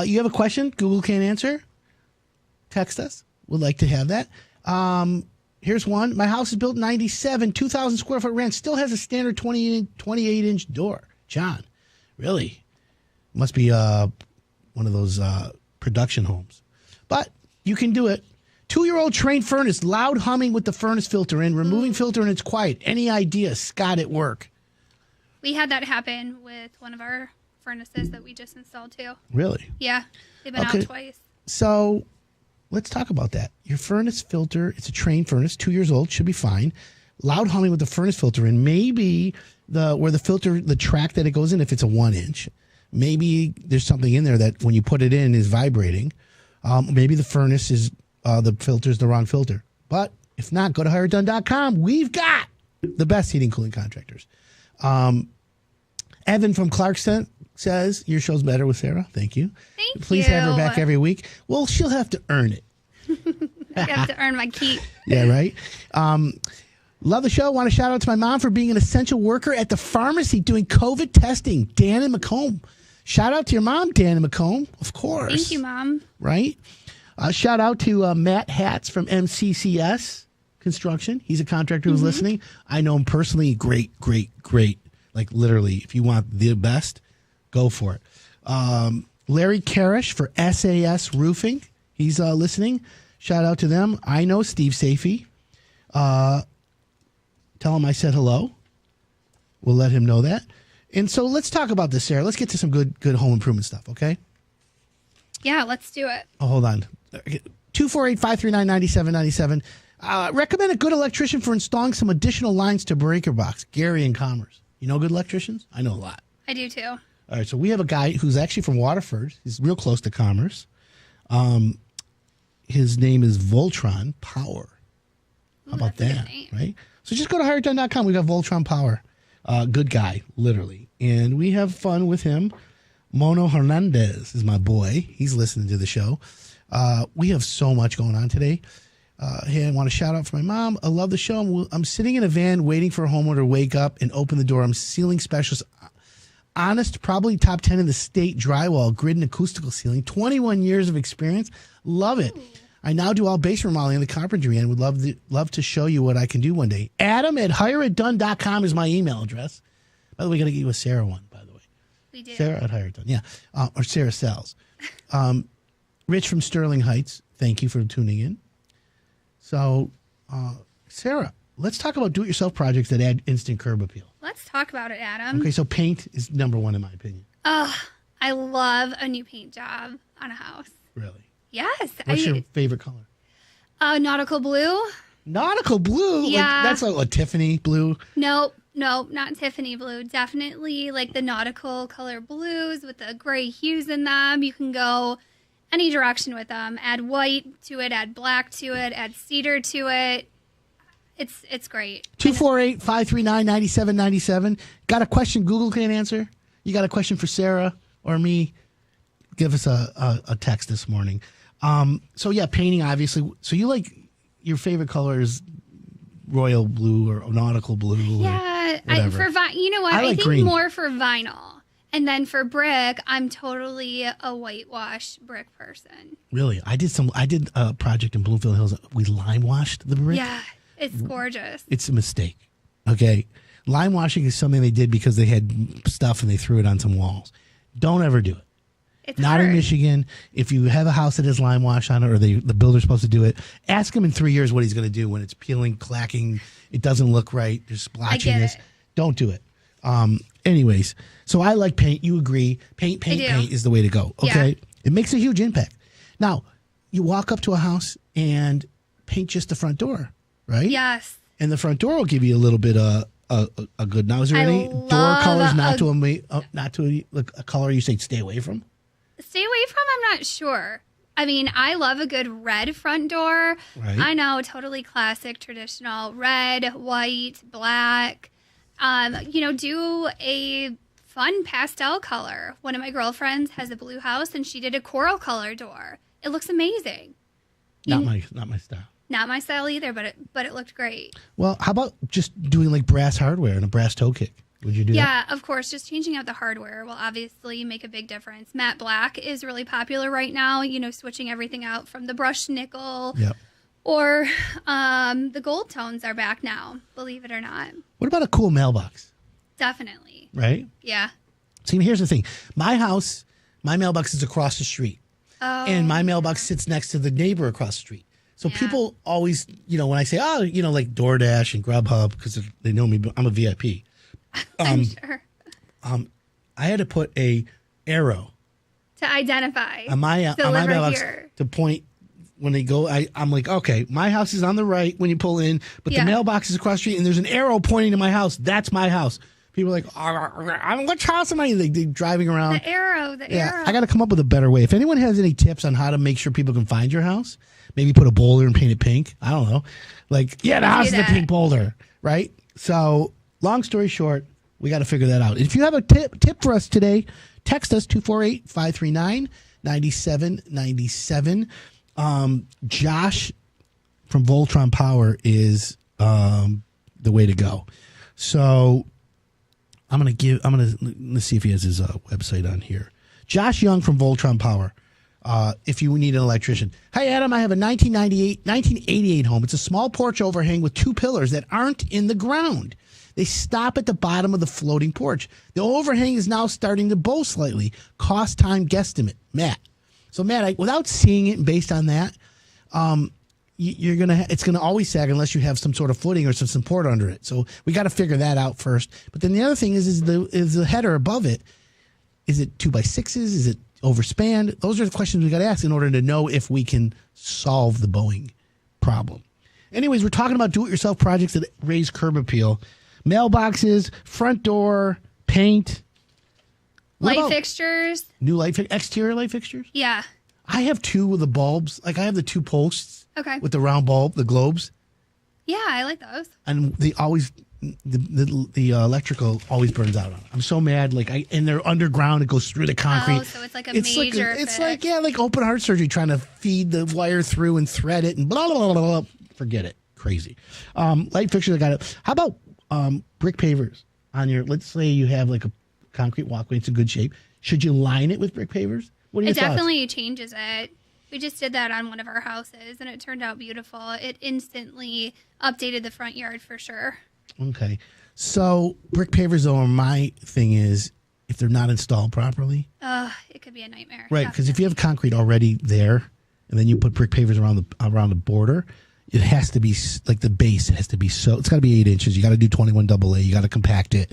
You have a question Google can't answer? Text us. We'd like to have that. Here's one. My house is built in 97, 2,000 square foot rent. Still has a standard 28-inch door. John, really? Must be one of those production homes. But you can do it. 2-year-old Train furnace, loud humming with the furnace filter in, removing filter and it's quiet. Any ideas? Scott at work. We had that happen with one of our furnaces that we just installed too. Really? Yeah. They've been out twice. So let's talk about that. Your furnace filter, it's a Train furnace, 2 years old, should be fine. Loud humming with the furnace filter in. Maybe where the filter, the track that it goes in, if it's a 1-inch, maybe there's something in there that when you put it in is vibrating. Maybe the furnace is, the filter's the wrong filter. But if not, go to hireitdone.com. We've got the best heating cooling contractors. Evan from Clarkston says, your show's better with Sarah. Thank you. Thank you. Please have her back every week. Well, she'll have to earn it. I have to earn my keep. Yeah, right? Love the show. Want to shout out to my mom for being an essential worker at the pharmacy doing COVID testing. Dan and Macomb. Shout out to your mom, Dan and Macomb, of course. Thank you, Mom. Right? Shout out to Matt Hatz from MCCS Construction. He's a contractor who's listening. I know him personally. Great. Like literally, if you want the best, go for it. Larry Karish for SAS Roofing. He's listening. Shout out to them. I know Steve Safey. Tell him I said hello. We'll let him know that. And so let's talk about this, Sarah. Let's get to some good home improvement stuff, okay? Yeah, let's do it. Oh, hold on. 248-539-9797. Recommend a good electrician for installing some additional lines to breaker box. Gary in Commerce. You know good electricians? I know a lot. I do too. All right, so we have a guy who's actually from Waterford. He's real close to Commerce. His name is Voltron Power. How about that's a good that, name. right? So just go to hiredone.com. We got Voltron Power. Good guy, literally. And we have fun with him. Mono Hernandez is my boy. He's listening to the show. We have so much going on today. Hey, I want to shout out for my mom. I love the show. I'm sitting in a van waiting for a homeowner to wake up and open the door. I'm ceiling specialist. Honest, probably top 10 in the state, drywall, grid, and acoustical ceiling. 21 years of experience. Love it. I now do all base remodeling on the carpentry and would love to show you what I can do one day. Adam@hireitdone.com is my email address. By the way, we got to get you a Sarah one, by the way. We do. Sarah at Hireitdone, yeah. Or Sarah Sells. Rich from Sterling Heights, thank you for tuning in. So, Sarah, let's talk about do-it-yourself projects that add instant curb appeal. Let's talk about it, Adam. Okay, so paint is number one in my opinion. Oh, I love a new paint job on a house. Really? Yes. What's your favorite color? Nautical blue. Nautical blue? Yeah. Like, that's like a Tiffany blue? Nope, not Tiffany blue. Definitely like the nautical color blues with the gray hues in them. You can go any direction with them. Add white to it, add black to it, add cedar to it. It's great. 248-539-9797. Got a question Google can't answer? You got a question for Sarah or me? Give us a text this morning. So yeah, painting obviously. So you like your favorite color is royal blue or nautical blue? Yeah, you know what? I I like think green. more for vinyl. And then for brick, I'm totally a whitewash brick person. Really? I did a project in Bloomfield Hills. We lime washed the brick. Yeah, it's gorgeous. It's a mistake. Okay. Lime washing is something they did because they had stuff and they threw it on some walls. Don't ever do it. It's Not hard. in Michigan. If you have a house that has lime wash on it or the builder's supposed to do it, ask him in 3 years what he's going to do when it's peeling, clacking, it doesn't look right, there's splotchiness. it. Don't do it. Anyways, so I like paint. You agree. Paint do. is the way to go. Okay? Yeah. It makes a huge impact. Now, you walk up to a house and paint just the front door, right? Yes. And the front door will give you a little bit of a good. Now, is there I any door love colors a- not to a color you say stay away from? Stay away from, I'm not sure. I mean, I love a good red front door. Right. I know, totally classic, traditional, red, white, black. Do a fun pastel color. One of my girlfriends has a blue house and she did a coral color door. It looks amazing. Not my style. Not my style either, but it looked great. Well, how about just doing like brass hardware and a brass toe kick? Would you do that? Yeah, of course. Just changing out the hardware will obviously make a big difference. Matte black is really popular right now. Switching everything out from the brushed nickel. Yep. Or the gold tones are back now, believe it or not. What about a cool mailbox? Definitely. Right? Yeah. See, here's the thing. My house, my mailbox is across the street. Oh. And my mailbox sits next to the neighbor across the street. So people always, when I say, like DoorDash and Grubhub, because they know me, but I'm a VIP. I'm sure. I had to put a arrow To identify. on my Deliver mailbox here. to point when they go. I'm like, okay, my house is on the right when you pull in, but Yeah. the mailbox is across the street, and there's an arrow pointing to my house. That's my house. People are like, which house am I? They're driving around. The arrow. Yeah, I got to come up with a better way. If anyone has any tips on how to make sure people can find your house, maybe put a boulder and paint it pink. I don't know. The house is a that. pink boulder, right? So, long story short, we got to figure that out. If you have a tip for us today, text us 248-539-9797. Josh from Voltron Power is the way to go. So let's see if he has his website on here. Josh Young from Voltron Power. If you need an electrician. Hi, Adam. I have a 1988 home. It's a small porch overhang with two pillars that aren't in the ground. They stop at the bottom of the floating porch. The overhang is now starting to bow slightly. Cost time guesstimate. Matt. So, Matt, without seeing it and based on that, you're gonna it's gonna always sag unless you have some sort of footing or some support under it. So we got to figure that out first. But then the other thing is the header above it. Is it 2x6s? Is it overspanned? Those are the questions we got to ask in order to know if we can solve the bowing problem. Anyways, we're talking about do-it-yourself projects that raise curb appeal. Mailboxes, front door, paint. Light fixtures. New exterior light fixtures? Yeah. I have two with the bulbs. Like I have the two posts. Okay. With the round bulb, the globes. Yeah, I like those. And they always, the electrical always burns out on it. I'm so mad. And they're underground. It goes through the concrete. Oh, so it's like a major It's fix. like open heart surgery trying to feed the wire through and thread it and blah, blah, blah, blah, blah. Forget it. Crazy. Light fixtures, I got it. How about brick pavers on your, let's say you have like a concrete walkway. It's in good shape. Should you line it with brick pavers? What are your It thoughts? definitely changes it. We just did that on one of our houses, and it turned out beautiful. It instantly updated the front yard for sure. Okay. So brick pavers, though, my thing is if they're not installed properly. It could be a nightmare. Right, because if you have concrete already there, and then you put brick pavers around the border, it has to be like the base. It has to be it's got to be 8 inches. You got to do 21 AA. You got to compact it,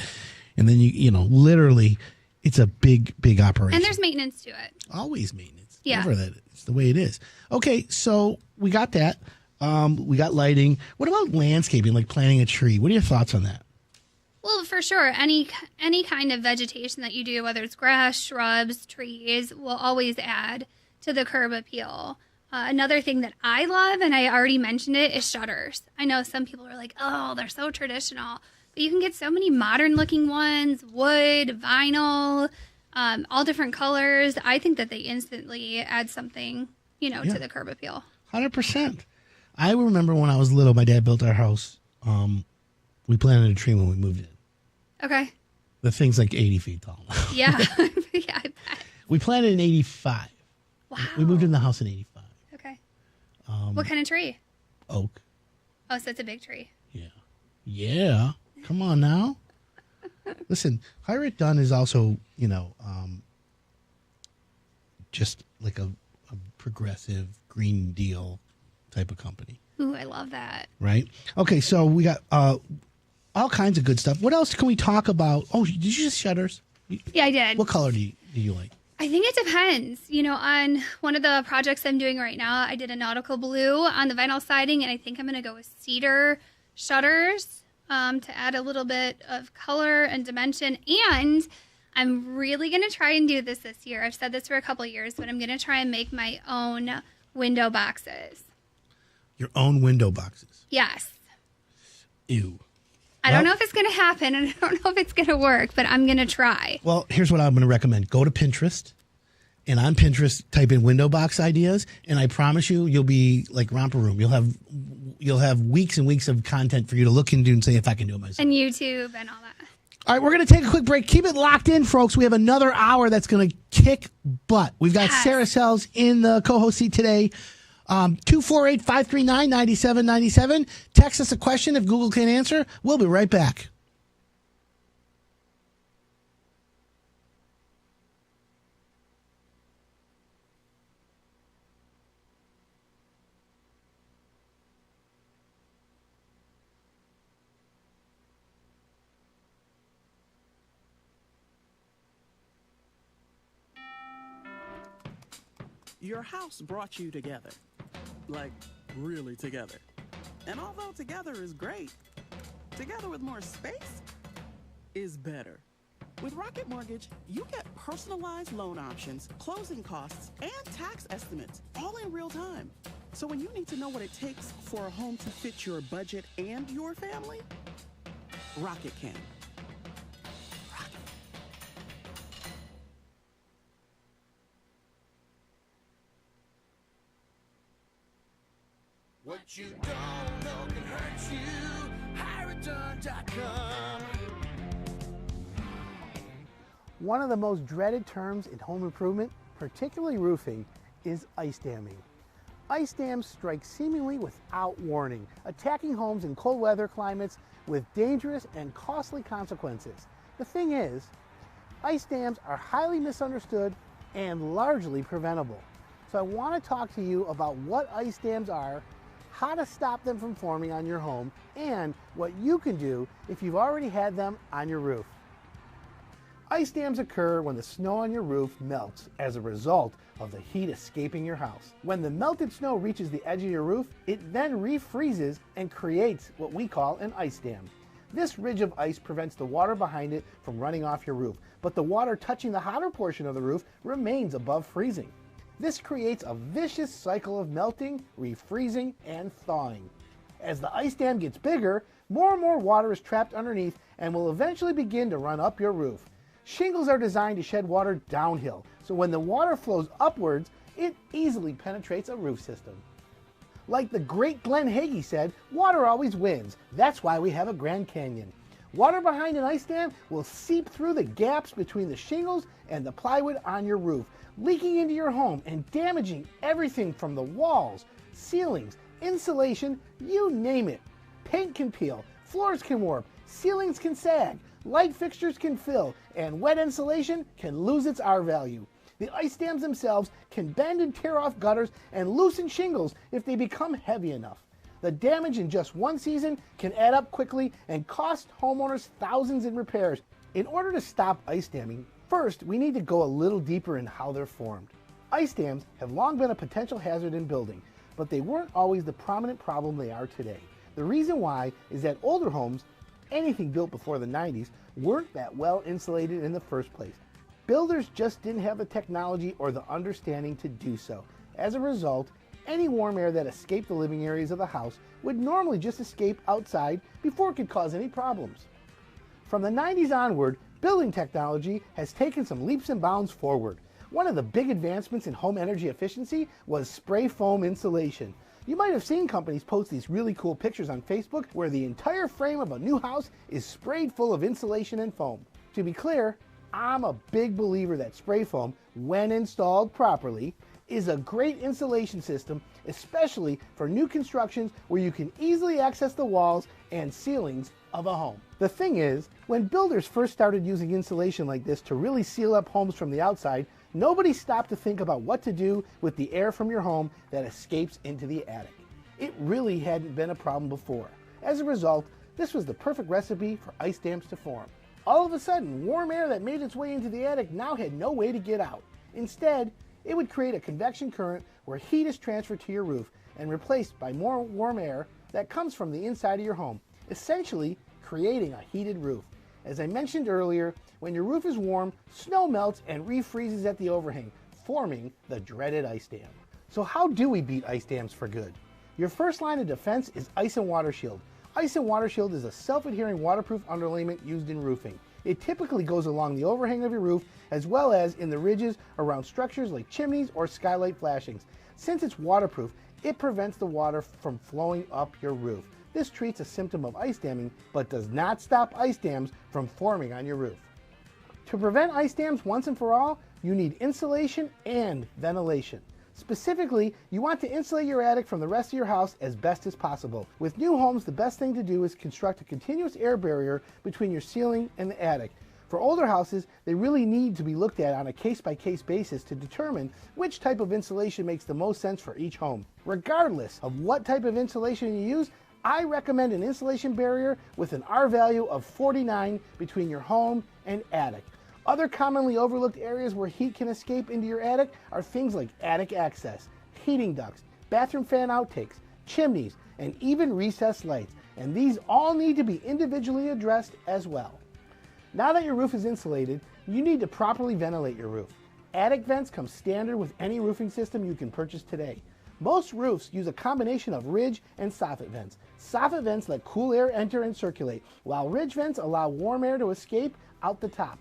and then you literally, it's a big operation. And there's maintenance to it. Always maintenance. Yeah. Never that. It's the way it is. Okay, so we got that. We got lighting. What about landscaping, like planting a tree? What are your thoughts on that? Well, for sure, any kind of vegetation that you do, whether it's grass, shrubs, trees, will always add to the curb appeal. Another thing that I love, and I already mentioned it, is shutters. I know some people are like, oh, they're so traditional. But you can get so many modern-looking ones, wood, vinyl, all different colors. I think that they instantly add something, to the curb appeal. 100%. I remember when I was little, my dad built our house. We planted a tree when we moved in. Okay. The thing's like 80 feet tall. Yeah. Yeah, I bet. We planted in 85. Wow. We moved in the house in 85. Okay. What kind of tree? Oak. Oh, so it's a big tree. Yeah. Yeah. Come on now. Listen, Hire It Done is also, just like a progressive Green Deal type of company. Ooh, I love that. Right? Okay, so we got all kinds of good stuff. What else can we talk about? Oh, did you just shutters? Yeah, I did. What color do you like? I think it depends. On one of the projects I'm doing right now, I did a nautical blue on the vinyl siding, and I think I'm going to go with cedar shutters to add a little bit of color and dimension. And I'm really going to try and do this year. I've said this for a couple of years, but I'm going to try and make my own window boxes. Your own window boxes? Yes. Ew. I don't know if it's going to happen, and I don't know if it's going to work, but I'm going to try. Well, here's what I'm going to recommend. Go to Pinterest, and on Pinterest, type in window box ideas, and I promise you'll be like Romper Room. You'll have weeks and weeks of content for you to look into and say if I can do it myself. And YouTube and all that. All right, we're going to take a quick break. Keep it locked in, folks. We have another hour that's going to kick butt. We've got Sarah Sells in the co-host seat today. 248-539-9797. Text us a question if Google can't answer. We'll be right back. Your house brought you together. Like, really together. And although together is great, together with more space is better. With Rocket Mortgage, you get personalized loan options, closing costs, and tax estimates all in real time. So when you need to know what it takes for a home to fit your budget and your family, Rocket can. What you don't know can hurt you. HireItDone.com. One of the most dreaded terms in home improvement, particularly roofing, is ice damming. Ice dams strike seemingly without warning, attacking homes in cold weather climates with dangerous and costly consequences. The thing is, ice dams are highly misunderstood and largely preventable. So I want to talk to you about what ice dams are, how to stop them from forming on your home, and what you can do if you've already had them on your roof. Ice dams occur when the snow on your roof melts as a result of the heat escaping your house. When the melted snow reaches the edge of your roof, it then refreezes and creates what we call an ice dam. This ridge of ice prevents the water behind it from running off your roof, but the water touching the hotter portion of the roof remains above freezing. This creates a vicious cycle of melting, refreezing, and thawing. As the ice dam gets bigger, more and more water is trapped underneath and will eventually begin to run up your roof. Shingles are designed to shed water downhill, so when the water flows upwards, it easily penetrates a roof system. Like the great Glenn Hagee said, water always wins. That's why we have a Grand Canyon. Water behind an ice dam will seep through the gaps between the shingles and the plywood on your roof, leaking into your home and damaging everything from the walls, ceilings, insulation, you name it. Paint can peel, floors can warp, ceilings can sag, light fixtures can fill, and wet insulation can lose its R value. The ice dams themselves can bend and tear off gutters and loosen shingles if they become heavy enough. The damage in just one season can add up quickly and cost homeowners thousands in repairs. In order to stop ice damming, first we need to go a little deeper in how they're formed. Ice dams have long been a potential hazard in building, but they weren't always the prominent problem they are today. The reason why is that older homes, anything built before the 90s, weren't that well insulated in the first place. Builders just didn't have the technology or the understanding to do so. As a result, any warm air that escaped the living areas of the house would normally just escape outside before it could cause any problems. From the 90s onward, building technology has taken some leaps and bounds forward. One of the big advancements in home energy efficiency was spray foam insulation. You might have seen companies post these really cool pictures on Facebook where the entire frame of a new house is sprayed full of insulation and foam. To be clear, I'm a big believer that spray foam, when installed properly, is a great insulation system, especially for new constructions where you can easily access the walls and ceilings of a home. The thing is, when builders first started using insulation like this to really seal up homes from the outside, nobody stopped to think about what to do with the air from your home that escapes into the attic. It really hadn't been a problem before. As a result, this was the perfect recipe for ice dams to form. All of a sudden, warm air that made its way into the attic now had no way to get out. Instead, it would create a convection current where heat is transferred to your roof and replaced by more warm air that comes from the inside of your home, essentially creating a heated roof. As I mentioned earlier, when your roof is warm, snow melts and refreezes at the overhang, forming the dreaded ice dam. So how do we beat ice dams for good? Your first line of defense is Ice and Water Shield. Ice and Water Shield is a self-adhering waterproof underlayment used in roofing. It typically goes along the overhang of your roof as well as in the ridges around structures like chimneys or skylight flashings. Since it's waterproof, it prevents the water from flowing up your roof. This treats a symptom of ice damming, but does not stop ice dams from forming on your roof. To prevent ice dams once and for all, you need insulation and ventilation. Specifically, you want to insulate your attic from the rest of your house as best as possible. With new homes, the best thing to do is construct a continuous air barrier between your ceiling and the attic. For older houses, they really need to be looked at on a case-by-case basis to determine which type of insulation makes the most sense for each home. Regardless of what type of insulation you use, I recommend an insulation barrier with an R value of 49 between your home and attic. Other commonly overlooked areas where heat can escape into your attic are things like attic access, heating ducts, bathroom fan outtakes, chimneys, and even recessed lights. And these all need to be individually addressed as well. Now that your roof is insulated, you need to properly ventilate your roof. Attic vents come standard with any roofing system you can purchase today. Most roofs use a combination of ridge and soffit vents. Soffit vents let cool air enter and circulate, while ridge vents allow warm air to escape out the top.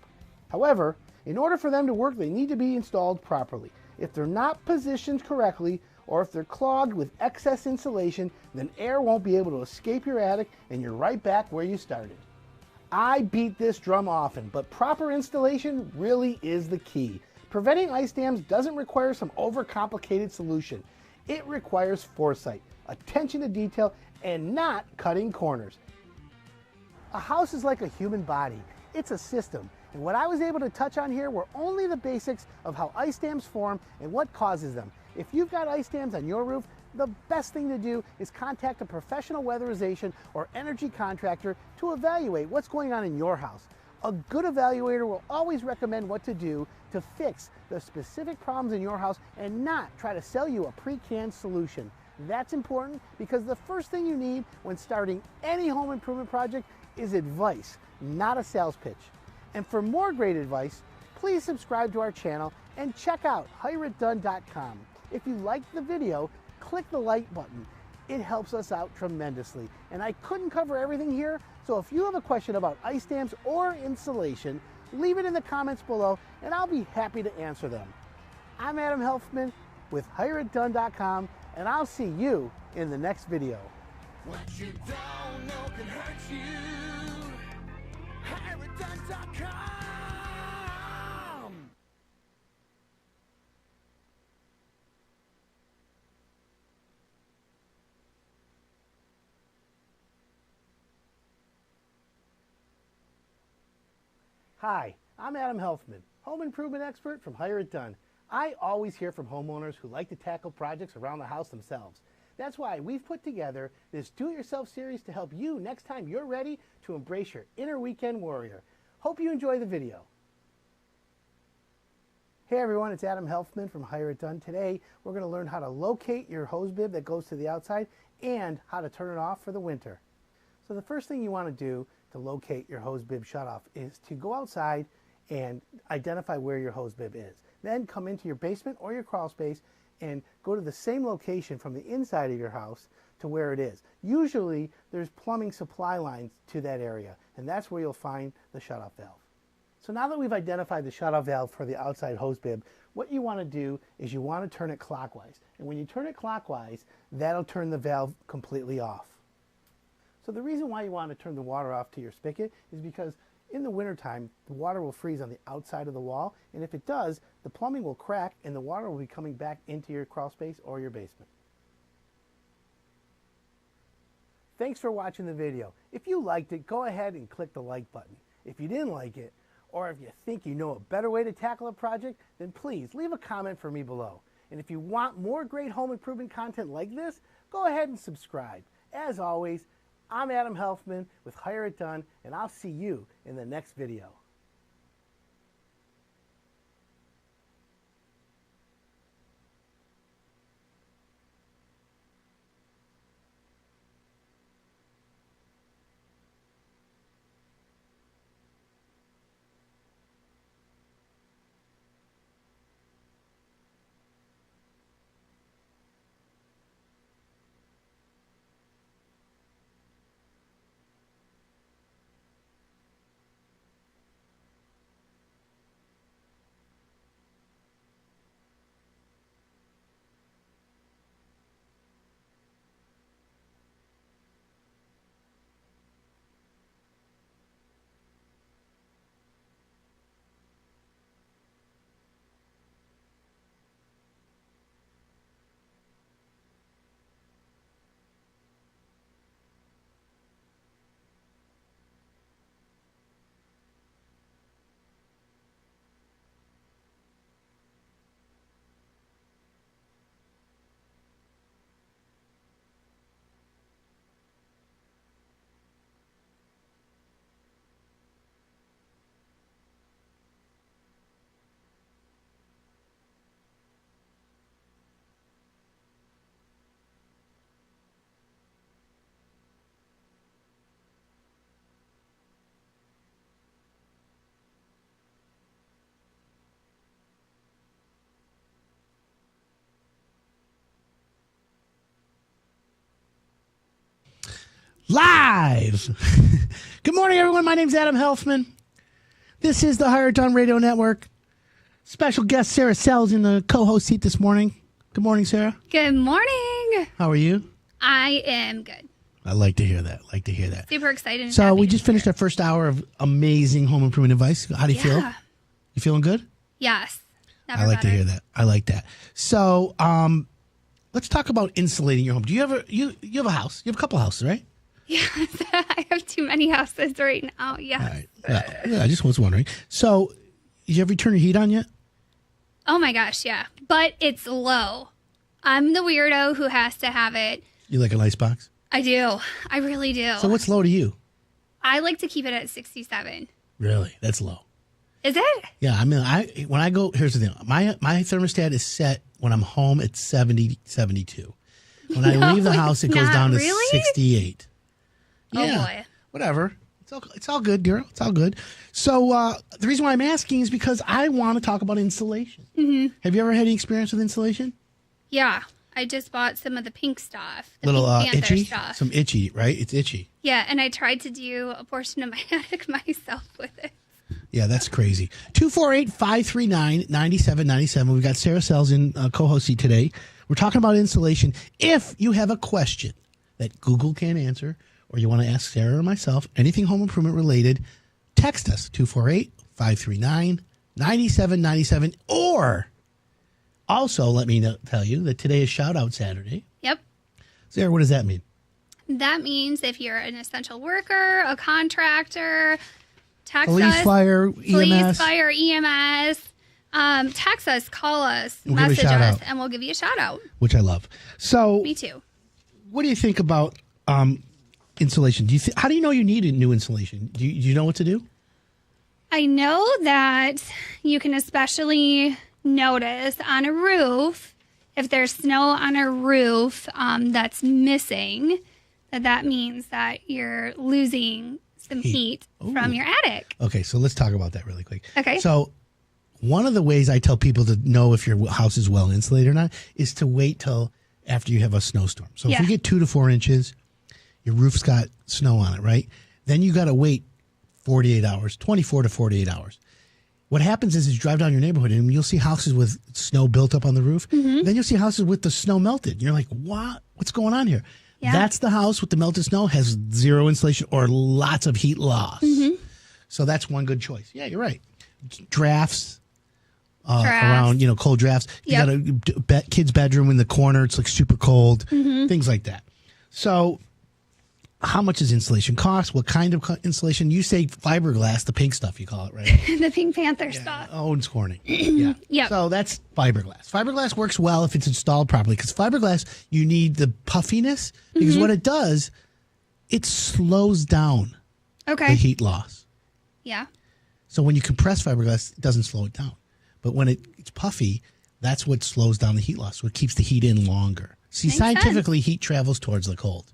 However, in order for them to work, they need to be installed properly. If they're not positioned correctly, or if they're clogged with excess insulation, then air won't be able to escape your attic and you're right back where you started. I beat this drum often, but proper installation really is the key. Preventing ice dams doesn't require some overcomplicated solution. It requires foresight, attention to detail, and not cutting corners. A house is like a human body. It's a system. And what I was able to touch on here were only the basics of how ice dams form and what causes them. If you've got ice dams on your roof, the best thing to do is contact a professional weatherization or energy contractor to evaluate what's going on in your house. A good evaluator will always recommend what to do to fix the specific problems in your house and not try to sell you a pre-canned solution. That's important because the first thing you need when starting any home improvement project is advice, not a sales pitch. And for more great advice, please subscribe to our channel and check out hireitdone.com. If you liked the video, click the like button. It helps us out tremendously. And I couldn't cover everything here, so if you have a question about ice dams or insulation, leave it in the comments below and I'll be happy to answer them. I'm Adam Helfman with hireitdone.com, and I'll see you in the next video. What you don't know can hurt you. HireItDone.com. Hi, I'm Adam Helfman, home improvement expert from Hire It Done. I always hear from homeowners who like to tackle projects around the house themselves. That's why we've put together this do-it-yourself series to help you next time you're ready to embrace your inner weekend warrior. Hope you enjoy the video. Hey everyone, it's Adam Helfman from Hire It Done. Today we're going to learn how to locate your hose bib that goes to the outside and how to turn it off for the winter. So the first thing you want to do to locate your hose bib shutoff is to go outside and identify where your hose bib is. Then come into your basement or your crawl space and go to the same location from the inside of your house to where it is. Usually there's plumbing supply lines to that area, and that's where you'll find the shutoff valve. So now that we've identified the shutoff valve for the outside hose bib, what you want to do is you want to turn it clockwise. And when you turn it clockwise, that'll turn the valve completely off. So the reason why you want to turn the water off to your spigot is because in the wintertime, the water will freeze on the outside of the wall, and if it does, the plumbing will crack and the water will be coming back into your crawl space or your basement. Thanks for watching the video. If you liked it, go ahead and click the like button. If you didn't like it, or if you think you know a better way to tackle a project, then please leave a comment for me below. And if you want more great home improvement content like this, go ahead and subscribe. As always, I'm Adam Helfman with Hire It Done, and I'll see you in the next video. Live. Good morning, everyone. My name's Adam Helfman. This is the Hire It Done Radio Network. Special guest Sarah Sells in the co-host seat this morning. Good morning, Sarah. Good morning. How are you? I am good. I like to hear that. Super excited. and So happy we to just be finished here. our first hour of amazing home improvement advice. How do you feel? Yeah. You feeling good? Yes. Never I like to better. hear that. I like that. So let's talk about insulating your home. Do you ever you have a house? You have a couple houses, right? Yes. I have too many houses right now. Yes. All right. Yeah, I just was wondering. So, did you ever turn your heat on yet? Oh my gosh, yeah. But it's low. I'm the weirdo who has to have it. You like an icebox? I do. I really do. So what's low to you? I like to keep it at 67. Really? That's low. Is it? Yeah, I mean, when I go, here's the thing. My thermostat is set when I'm home at 70, 72. When I leave the house, it goes not down to really? 68. Oh, Yeah, boy. whatever. It's all good, girl. It's all good. So the reason why I'm asking is because I want to talk about insulation. Mm-hmm. Have you ever had any experience with insulation? Yeah. I just bought some of the pink stuff. The Little Pink Panther itchy? stuff. Some itchy, right? It's itchy. Yeah, and I tried to do a portion of my attic myself with it. Yeah, that's crazy. 248-539-9797. We've got Sarah Sells in co-hosting today. We're talking about insulation. If you have a question that Google can't answer, or you want to ask Sarah or myself, anything home improvement related, text us, 248-539-9797. Or also let me tell you that today is Shout Out Saturday. Yep. Sarah, what does that mean? That means if you're an essential worker, a contractor, text Police, us. fire, Police, EMS. fire, EMS. Text us, call us, We'll give you a message shout us, out. and we'll give you a shout out. Which I love. So Me too. what do you think about insulation? How do you know you need a new insulation? Do you know what to do? I know that you can especially notice on a roof, if there's snow on a roof that's missing, that means that you're losing some heat from your attic. Okay, so let's talk about that really quick. Okay. So one of the ways I tell people to know if your house is well insulated or not is to wait till after you have a snowstorm. So if Yeah. you get 2 to 4 inches, your roof's got snow on it, right? Then you got to wait 48 hours, 24 to 48 hours. What happens is you drive down your neighborhood and you'll see houses with snow built up on the roof. Mm-hmm. Then you'll see houses with the snow melted. And you're like, what? What's going on here? Yeah. That's the house with the melted snow, has zero insulation or lots of heat loss. Mm-hmm. So that's one good choice. Yeah, you're right. Drafts. Drafts. Around, cold drafts. You Yep. got a kid's bedroom in the corner. It's like super cold. Mm-hmm. Things like that. So how much does insulation cost? What kind of insulation? You say fiberglass, the pink stuff you call it, right? The Pink Panther stuff. Oh, it's Corning. Yeah. Yep. So that's fiberglass. Fiberglass works well if it's installed properly because fiberglass, you need the puffiness because what it does, it slows down the Okay. heat loss. Yeah. So when you compress fiberglass, it doesn't slow it down. But when it's puffy, that's what slows down the heat loss. So it keeps the heat in longer. See, Makes scientifically, heat travels towards the cold.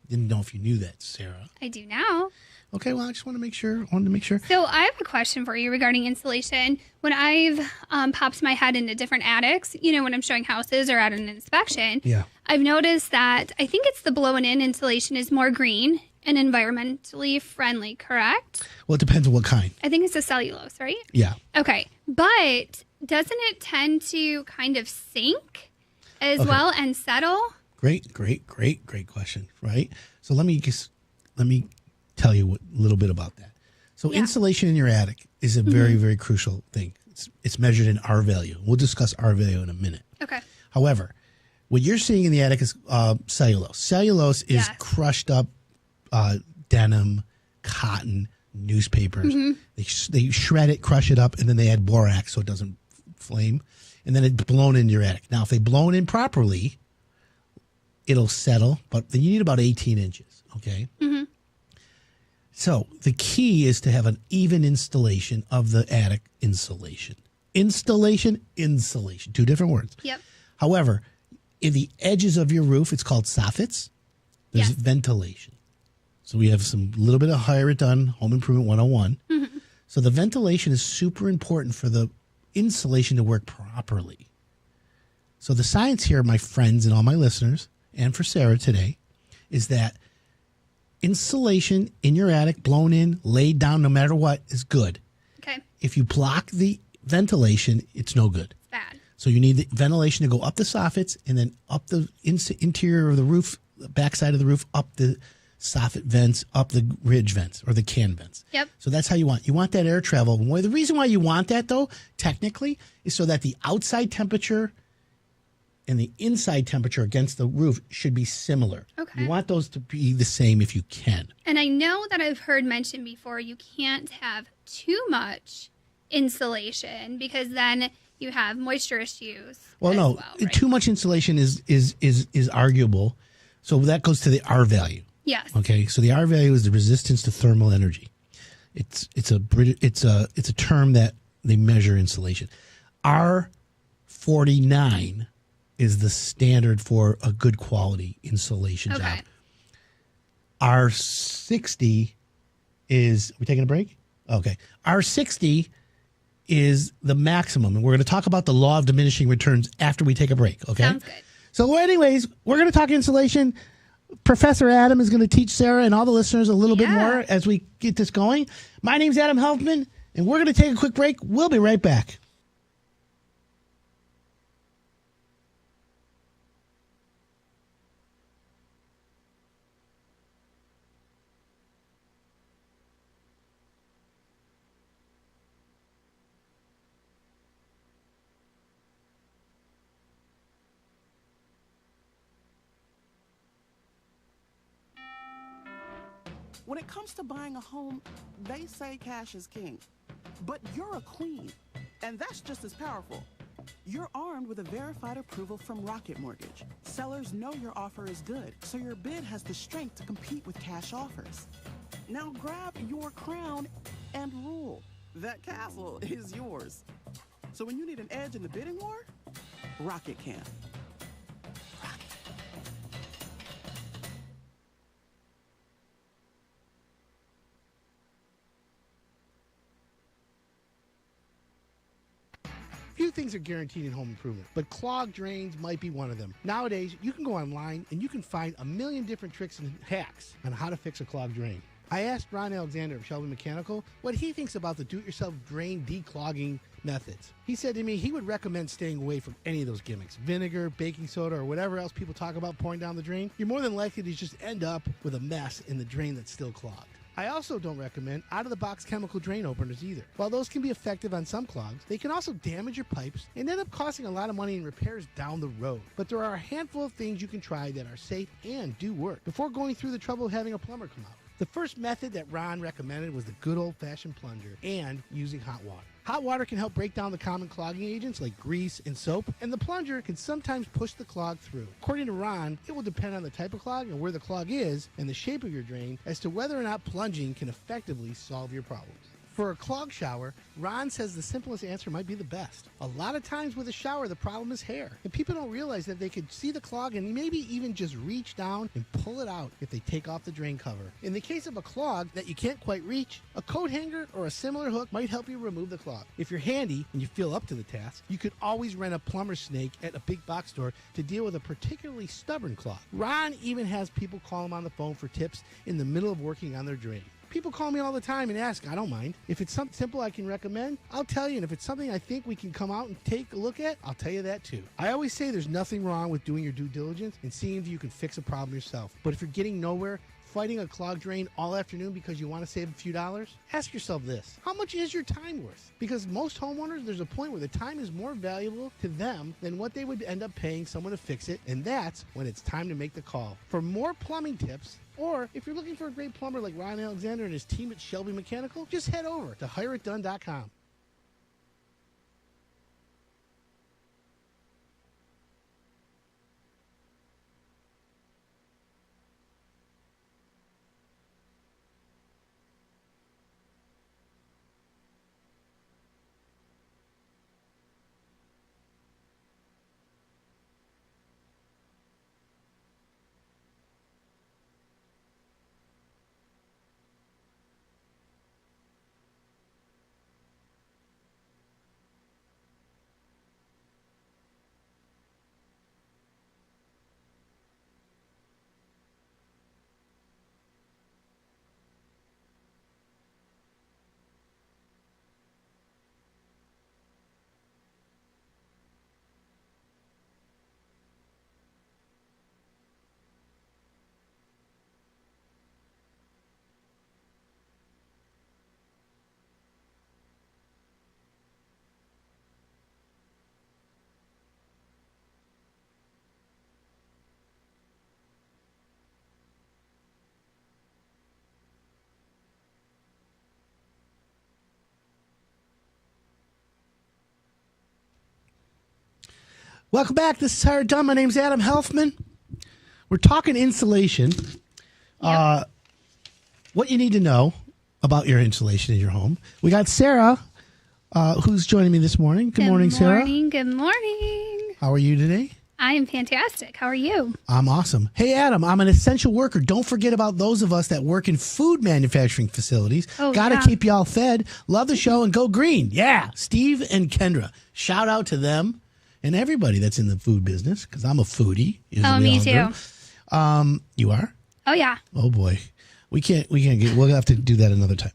Didn't know if you knew that, Sarah. I do now. Okay, well, I just want to make sure. So I have a question for you regarding insulation. When I've popped my head into different attics, when I'm showing houses or at an inspection, Yeah. I've noticed that I think it's the blown-in insulation is more green and environmentally friendly, correct? Well, it depends on what kind. I think it's the cellulose, right? Yeah. Okay. But doesn't it tend to kind of sink as Okay. well and settle? Great question, right? So let me tell you a little bit about that. So Yeah. insulation in your attic is a very, very crucial thing. It's measured in R value. We'll discuss R value in a minute. Okay. However, what you're seeing in the attic is cellulose. Cellulose is Yes. crushed up denim, cotton, newspapers. They shred it, crush it up, and then they add borax so it doesn't flame. And then it's blown into your attic. Now, if they blown in properly, it'll settle, but then you need about 18 inches, okay? So the key is to have an even installation of the attic insulation. Insulation, two different words. Yep. However, in the edges of your roof, it's called soffits. There's Yes. ventilation. So we have some little bit of Hire It Done, Home Improvement 101. So the ventilation is super important for the insulation to work properly. So the science here, my friends and all my listeners, and for Sarah today, is that insulation in your attic, blown in, laid down, no matter what, is good. Okay. If you block the ventilation, it's no good. It's bad. So you need the ventilation to go up the soffits and then up the interior of the roof, the backside of the roof, up the soffit vents, up the ridge vents or the can vents. Yep. So that's how you want. You want that air travel. The reason why you want that, though, technically, is so that the outside temperature and the inside temperature against the roof should be similar. Okay. You want those to be the same if you can. And I know that I've heard mentioned before you can't have too much insulation because then you have moisture issues. Well, no, right? too much insulation is arguable. So that goes to the R value. Yes. Okay, so the R value is the resistance to thermal energy. It's a term that they measure insulation. R49 is the standard for a good quality insulation job. R60 is, are we taking a break? Okay. R60 is the maximum. And we're going to talk about the law of diminishing returns after we take a break. Okay. Sounds good. So anyways, we're going to talk insulation. Professor Adam is going to teach Sarah and all the listeners a little bit more as we get this going. My name's Adam Helfman, and we're going to take a quick break. We'll be right back. When it comes to buying a home, they say cash is king. But you're a queen, and that's just as powerful. You're armed with a verified approval from Rocket Mortgage. Sellers know your offer is good, so your bid has the strength to compete with cash offers. Now grab your crown and rule. That castle is yours. So when you need an edge in the bidding war, Rocket can. Few things are guaranteed in home improvement, but clogged drains might be one of them. Nowadays, you can go online and you can find a million different tricks and hacks on how to fix a clogged drain. I asked Ron Alexander of Shelby Mechanical what he thinks about the do-it-yourself drain declogging methods. He said to me he would recommend staying away from any of those gimmicks. Vinegar, baking soda, or whatever else people talk about pouring down the drain. You're more than likely to just end up with a mess in the drain that's still clogged. I also don't recommend out-of-the-box chemical drain openers either. While those can be effective on some clogs, they can also damage your pipes and end up costing a lot of money in repairs down the road. But there are a handful of things you can try that are safe and do work before going through the trouble of having a plumber come out. The first method that Ron recommended was the good old-fashioned plunger and using hot water. Hot water can help break down the common clogging agents like grease and soap, and the plunger can sometimes push the clog through. According to Ron, it will depend on the type of clog and where the clog is and the shape of your drain as to whether or not plunging can effectively solve your problems. For a clogged shower, Ron says the simplest answer might be the best. A lot of times with a shower, the problem is hair, and people don't realize that they could see the clog and maybe even just reach down and pull it out if they take off the drain cover. In the case of a clog that you can't quite reach, a coat hanger or a similar hook might help you remove the clog. If you're handy and you feel up to the task, you could always rent a plumber's snake at a big box store to deal with a particularly stubborn clog. Ron even has people call him on the phone for tips in the middle of working on their drain. People call me all the time and ask. I don't mind. If it's something simple I can recommend, I'll tell you. And if it's something I think we can come out and take a look at, I'll tell you that too. I always say there's nothing wrong with doing your due diligence and seeing if you can fix a problem yourself. But if you're getting nowhere, fighting a clogged drain all afternoon because you want to save a few dollars, ask yourself this. How much is your time worth? Because most homeowners, there's a point where the time is more valuable to them than what they would end up paying someone to fix it. And that's when it's time to make the call. For more plumbing tips, or if you're looking for a great plumber like Ron Alexander and his team at Shelby Mechanical, just head over to hireitdone.com. Welcome back. This is Hard Done. My name's Adam Helfman. We're talking insulation. What you need to know about your insulation in your home. We got Sarah, who's joining me this morning. Good morning, Sarah. Good morning. How are you today? I am fantastic. How are you? I'm awesome. Hey, Adam, I'm an essential worker. Don't forget about those of us that work in food manufacturing facilities. Gotta keep y'all fed. Love the show and go green. Yeah, Steve and Kendra. Shout out to them and everybody that's in the food business because I'm a foodie. Me too. You are? Oh, yeah. Oh, boy. We'll have to do that another time.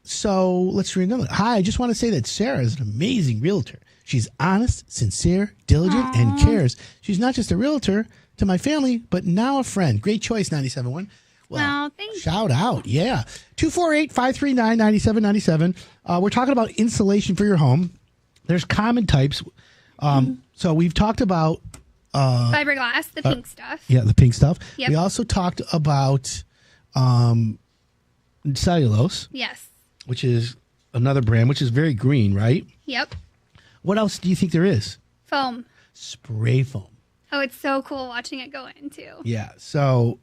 So let's read another. Hi, I just want to say that Sarah is an amazing realtor. She's honest, sincere, diligent, and cares. She's not just a realtor to my family, but now a friend. Great choice, 97.1. Well, thank you. Shout out. Yeah. 248-539-9797. We're talking about insulation for your home. There's common types. So we've talked about fiberglass, the pink stuff. Yeah, the pink stuff. Yep. We also talked about cellulose. Yes. Which is another brand, which is very green, right? Yep. What else do you think there is? Foam. Spray foam. Oh, it's so cool watching it go in, too. Yeah. So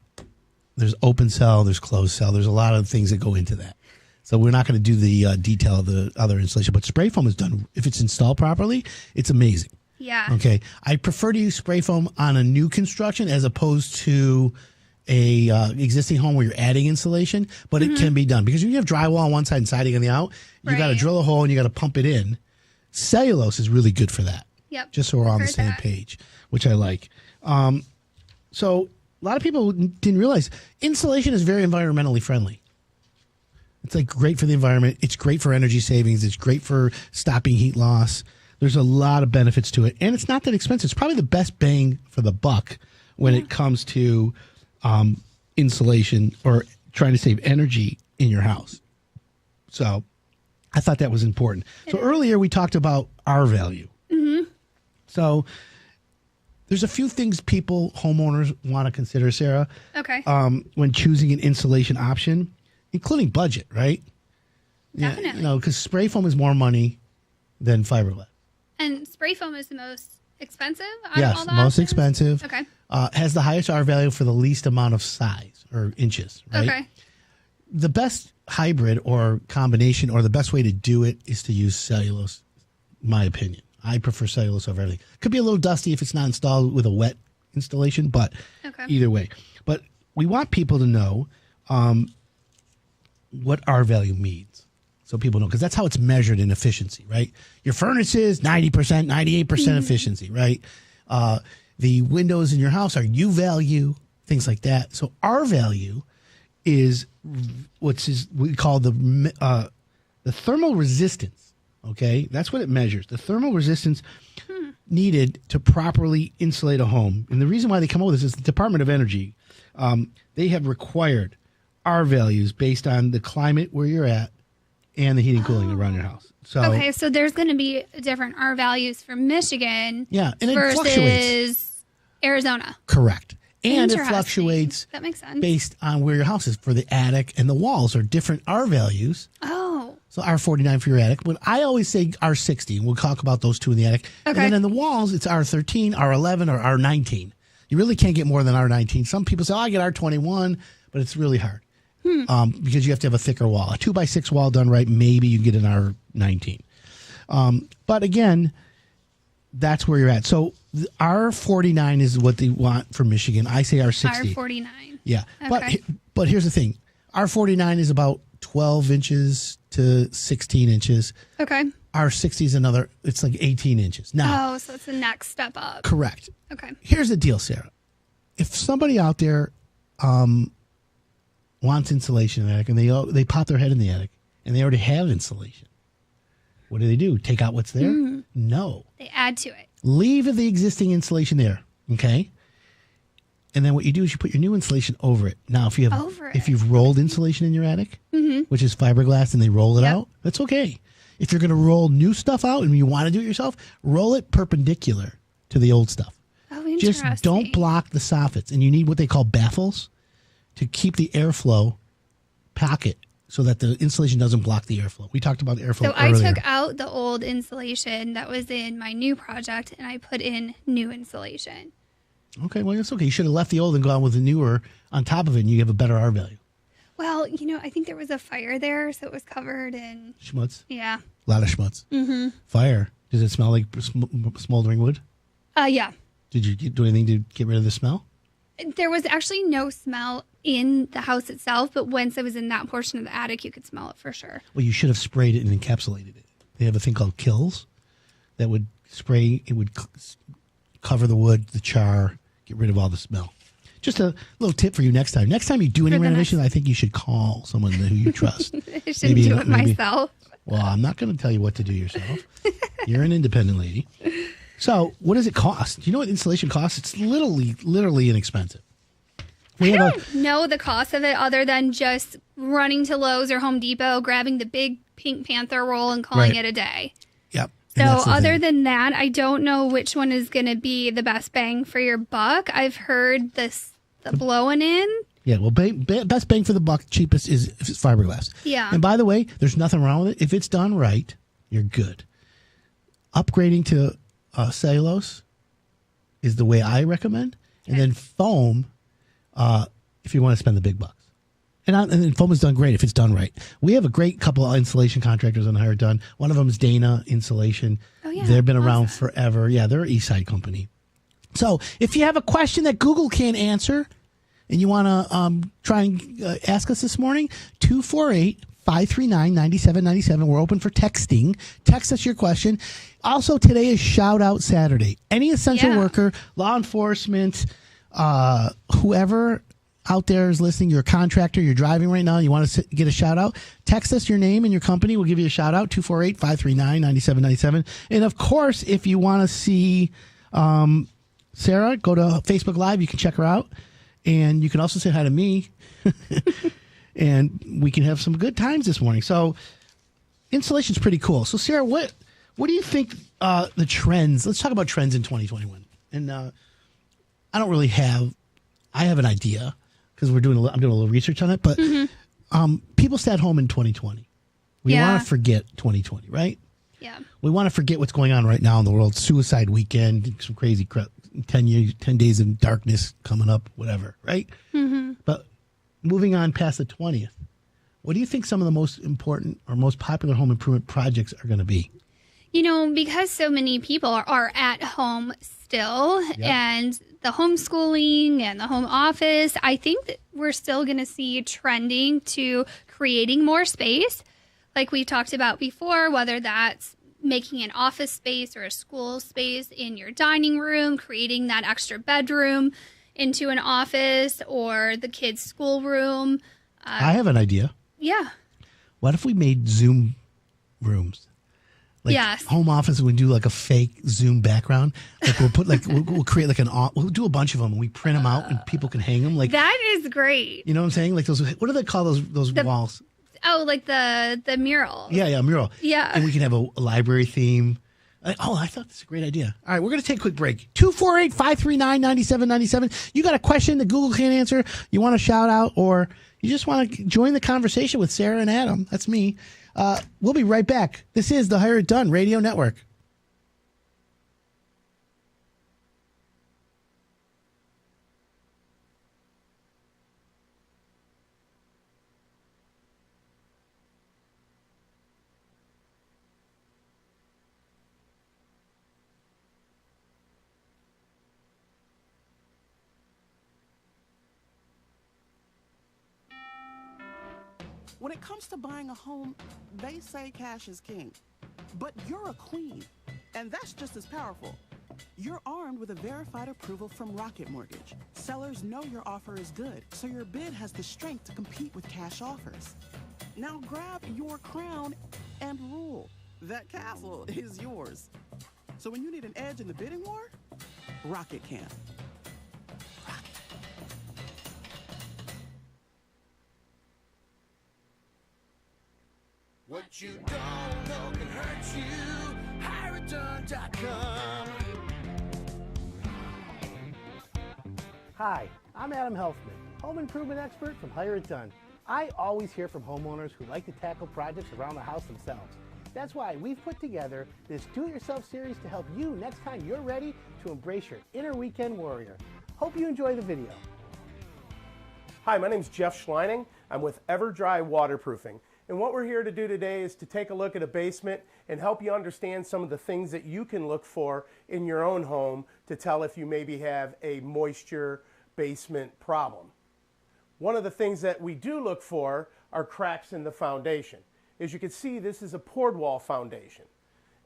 there's open cell, there's closed cell. There's a lot of things that go into that. So we're not going to do the detail of the other insulation, but spray foam is done. If it's installed properly, it's amazing. Yeah. Okay. I prefer to use spray foam on a new construction as opposed to a existing home where you're adding insulation, but it can be done because when you have drywall on one side and siding on the out, you got to drill a hole and you got to pump it in. Cellulose is really good for that. Yep. Just so we're on the same page, which I like. So a lot of people didn't realize insulation is very environmentally friendly. It's like great for the environment. It's great for energy savings. It's great for stopping heat loss. There's a lot of benefits to it. And it's not that expensive. It's probably the best bang for the buck when it comes to insulation or trying to save energy in your house. So I thought that was important. So earlier we talked about R value. Mm-hmm. So there's a few things homeowners want to consider, Sarah. Okay. When choosing an insulation option, including budget, right? Definitely. Yeah, because spray foam is more money than fiberglass. And spray foam is the most expensive out of all Yes, the most options? expensive. Okay. Has the highest R value for the least amount of size or inches, right? Okay. The best hybrid or combination or the best way to do it is to use cellulose, in my opinion. I prefer cellulose over everything. Could be a little dusty if it's not installed with a wet installation, but either way. But we want people to know what R value means. So people know, because that's how it's measured in efficiency, right? Your furnace is 90%, 98% efficiency, right? The windows in your house are U value, things like that. So R value is we call the thermal resistance. Okay, that's what it measures. The thermal resistance needed to properly insulate a home. And the reason why they come up with this is the Department of Energy. They have required R values based on the climate where you're at and the heating and cooling around your house. So Okay, so there's going to be different R values for Michigan yeah, and it versus fluctuates. Arizona. Correct. And it Interesting. fluctuates That makes sense. based on where your house is. For the attic and the walls are different R values. Oh. So R49 for your attic. But I always say R60, and we'll talk about those two in the attic. And Okay. then in the walls, it's R13, R11, or R19. You really can't get more than R19. Some people say, I get R21, but it's really hard because you have to have a thicker wall. A 2x6 wall done right, maybe you get an R19. But again, that's where you're at. So R49 is what they want for Michigan. I say R60. R49. Yeah. Okay. But here's the thing. R49 is about 12 inches to 16 inches. Okay. R60 is it's like 18 inches. Now, Oh, so it's the next step up. correct. Okay. Here's the deal, Sarah. If somebody out there wants insulation in the attic and they pop their head in the attic and they already have insulation, what do? Take out what's there? No. They add to it. Leave the existing insulation there, okay? And then what you do is you put your new insulation over it. Now, if you've rolled insulation in your attic, which is fiberglass, and they roll it out, that's okay. If you're going to roll new stuff out and you want to do it yourself, roll it perpendicular to the old stuff. Oh, interesting. Just don't block the soffits. And you need what they call baffles to keep the airflow pocket so that the insulation doesn't block the airflow. We talked about airflow So earlier. I took out the old insulation that was in my new project, and I put in new insulation. Okay, well, that's okay. You should have left the old and gone with the newer on top of it, and you have a better R value. Well, I think there was a fire there, so it was covered in... Schmutz? Yeah. A lot of schmutz. Mm-hmm. Fire. Does it smell like smoldering wood? Yeah. Did you do anything to get rid of the smell? There was actually no smell in the house itself, but once I was in that portion of the attic, you could smell it for sure. Well, you should have sprayed it and encapsulated it. They have a thing called kills that would spray, it would cover the wood, the char, get rid of all the smell. Just a little tip for you next time. Next time you do any renovations, I think you should call someone who you trust. I shouldn't do it myself. Well, I'm not going to tell you what to do yourself. You're an independent lady. So what does it cost? Do you know what insulation costs? It's literally inexpensive. I don't know the cost of it other than just running to Lowe's or Home Depot, grabbing the big Pink Panther roll and calling it a day. Yep. So other than that, I don't know which one is going to be the best bang for your buck. I've heard the blowing in. Yeah, well, best bang for the buck, cheapest is fiberglass. Yeah. And by the way, there's nothing wrong with it. If it's done right, you're good. Upgrading to cellulose is the way I recommend. And then foam, if you want to spend the big bucks. And then foam is done great if it's done right. We have a great couple of insulation contractors on Hired Done. One of them is Dana Insulation. Oh, yeah. They've been around forever. Yeah, they're an East Side company. So if you have a question that Google can't answer and you want to try and ask us this morning, 248-539-9797. We're open for texting. Text us your question. Also, today is Shout Out Saturday. Any essential worker, law enforcement, whoever out there is listening, you're a contractor, you're driving right now, you want to get a shout out, text us your name and your company. We'll give you a shout out, 248-539-9797. And of course, if you want to see Sarah, go to Facebook Live. You can check her out. And you can also say hi to me. And we can have some good times this morning. So insulation's pretty cool. So Sarah, what do you think the trends, let's talk about trends in 2021. And I have an idea because I'm doing a little research on it, but people stay at home in 2020. We want to forget 2020, right? Yeah. We want to forget what's going on right now in the world. Suicide weekend, some crazy crap, 10 days of darkness coming up, whatever, right? Mm-hmm. But moving on past the 20th, what do you think some of the most important or most popular home improvement projects are going to be? Because so many people are at home still and the homeschooling and the home office, I think that we're still going to see trending to creating more space. Like we talked about before, whether that's making an office space or a school space in your dining room, creating that extra bedroom into an office or the kids' schoolroom. I have an idea. Yeah. What if we made Zoom rooms? Like home office, we do like a fake Zoom background. Like we'll create like we'll do a bunch of them and we print them out and people can hang them. Like that is great. You know what I'm saying? Like those, what do they call those walls? Oh, like the mural. Yeah, mural. Yeah. And we can have a library theme. I thought this is a great idea. All right, we're going to take a quick break. 248-539-9797. You got a question that Google can't answer, you want to shout out, or you just want to join the conversation with Sarah and Adam. That's me. We'll be right back. This is the Hired Done Radio Network. When it comes to buying a home, they say cash is king. But you're a queen, and that's just as powerful. You're armed with a verified approval from Rocket Mortgage. Sellers know your offer is good, so your bid has the strength to compete with cash offers. Now grab your crown and rule. That castle is yours. So when you need an edge in the bidding war, Rocket can. What you don't know can hurt you. HiredDone.com. Hi, I'm Adam Helfman, home improvement expert from Hired Done. I always hear from homeowners who like to tackle projects around the house themselves. That's why we've put together this Do-It-Yourself series to help you next time you're ready to embrace your inner weekend warrior. Hope you enjoy the video. Hi, my name is Jeff Schleining. I'm with EverDry Waterproofing. And what we're here to do today is to take a look at a basement and help you understand some of the things that you can look for in your own home to tell if you maybe have a moisture basement problem. One of the things that we do look for are cracks in the foundation. As you can see, this is a poured wall foundation.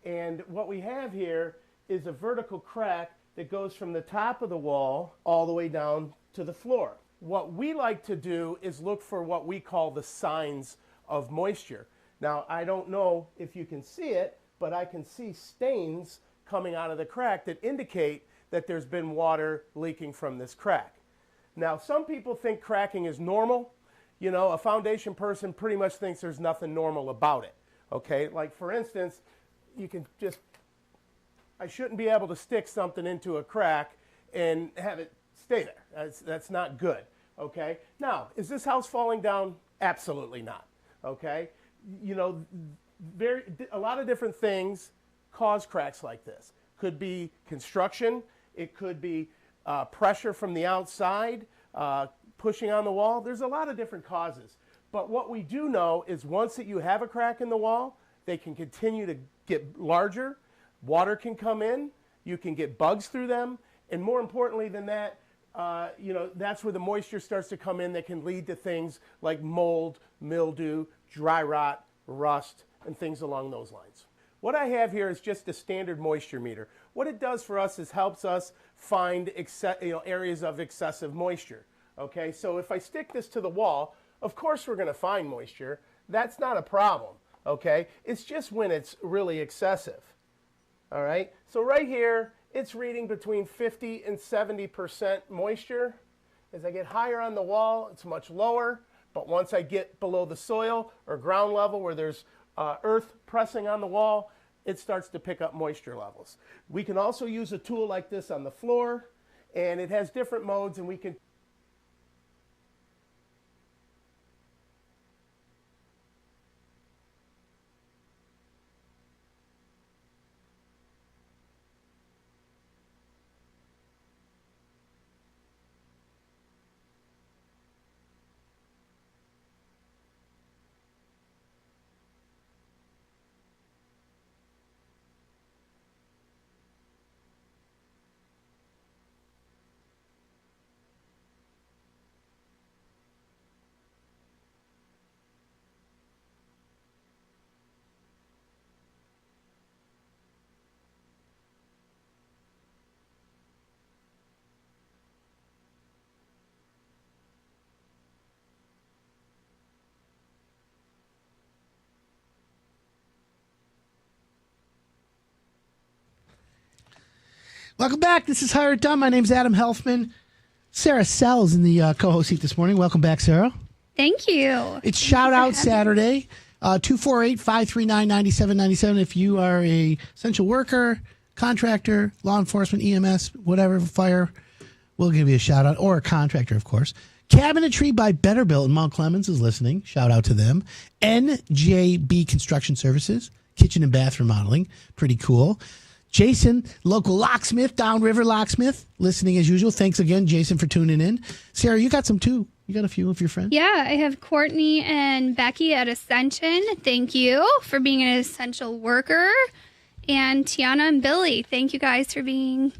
And what we have here is a vertical crack that goes from the top of the wall all the way down to the floor. What we like to do is look for what we call the signs of moisture. Now, I don't know if you can see it, but I can see stains coming out of the crack that indicate that there's been water leaking from this crack. Now, some people think cracking is normal. You know, a foundation person pretty much thinks there's nothing normal about it, okay? Like, for instance, you can just, I shouldn't be able to stick something into a crack and have it stay there. That's not good, okay? Now, is this house falling down? Absolutely not, okay? You know, a lot of different things cause cracks like this. Could be construction. It could be pressure from the outside, pushing on the wall. There's a lot of different causes. But what we do know is once that you have a crack in the wall, they can continue to get larger. Water can come in. You can get bugs through them. And more importantly than that, you know, that's where the moisture starts to come in that can lead to things like mold, mildew, dry rot, rust, and things along those lines. What I have here is just a standard moisture meter. What it does for us is helps us find areas of excessive moisture. Okay, so if I stick this to the wall, of course we're going to find moisture. That's not a problem. Okay, it's just when it's really excessive. All right, so right here, it's reading between 50 and 70% moisture. As I get higher on the wall, it's much lower. But once I get below the soil or ground level where there's earth pressing on the wall, it starts to pick up moisture levels. We can also use a tool like this on the floor, and it has different modes, and we can Welcome back. This is Hired Done. My name's Adam Helfman. Sarah Sell's in the co-host seat this morning. Welcome back, Sarah. Thank you. It's Shout Out Saturday, 248-539-9797. If you are a essential worker, contractor, law enforcement, EMS, whatever, fire, we'll give you a shout out, or a contractor, of course. Cabinetry by Betterbuilt in Mount Clemens is listening. Shout out to them. NJB Construction Services, kitchen and bathroom modeling. Pretty cool. Jason, local locksmith, Downriver Locksmith, listening as usual. Thanks again, Jason, for tuning in. Sarah, you got some too. You got a few of your friends? Yeah, I have Courtney and Becky at Ascension. Thank you for being an essential worker. And Tiana and Billy, thank you guys for being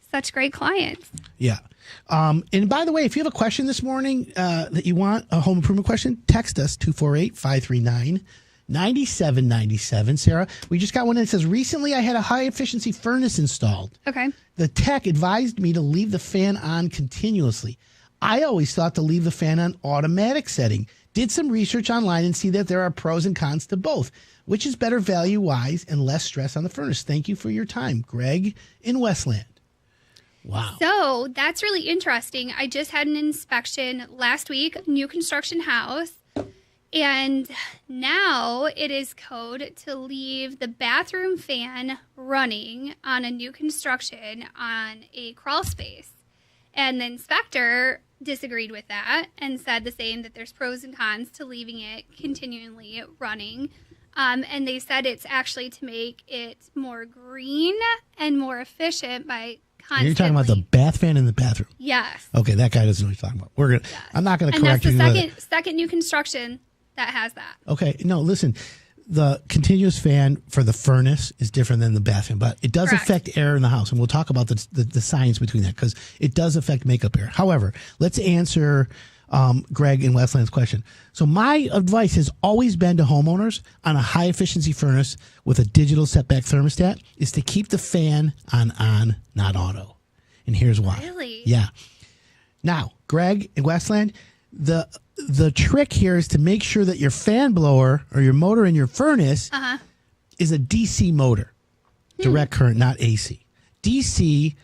such great clients. Yeah. And by the way, if you have a question this morning that you want, a home improvement question, text us 248-539-9797. Sarah, we just got one that says, recently I had a high-efficiency furnace installed. Okay. The tech advised me to leave the fan on continuously. I always thought to leave the fan on automatic setting. Did some research online and see that there are pros and cons to both. Which is better value-wise and less stress on the furnace? Thank you for your time. Greg in Westland. Wow. So that's really interesting. I just had an inspection last week, new construction house. And now it is code to leave the bathroom fan running on a new construction on a crawl space. And the inspector disagreed with that and said the same, that there's pros and cons to leaving it continually running. And they said it's actually to make it more green and more efficient by constantly. You're talking about the bath fan in the bathroom. Yes. Okay, that guy doesn't know what he's talking about. We're gonna. Yes. I'm not going to And that's correct the you. second new construction that has that. Okay, no, listen. The continuous fan for the furnace is different than the bath fan, but it does Correct. affect air in the house, and we'll talk about the science between that because it does affect makeup air. However, let's answer Greg and Westland's question. So my advice has always been to homeowners on a high efficiency furnace with a digital setback thermostat is to keep the fan on, not auto. And here's why. Really? Yeah. Now, Greg and Westland, the trick here is to make sure that your fan blower or your motor in your furnace is a DC motor, direct current, not AC. DC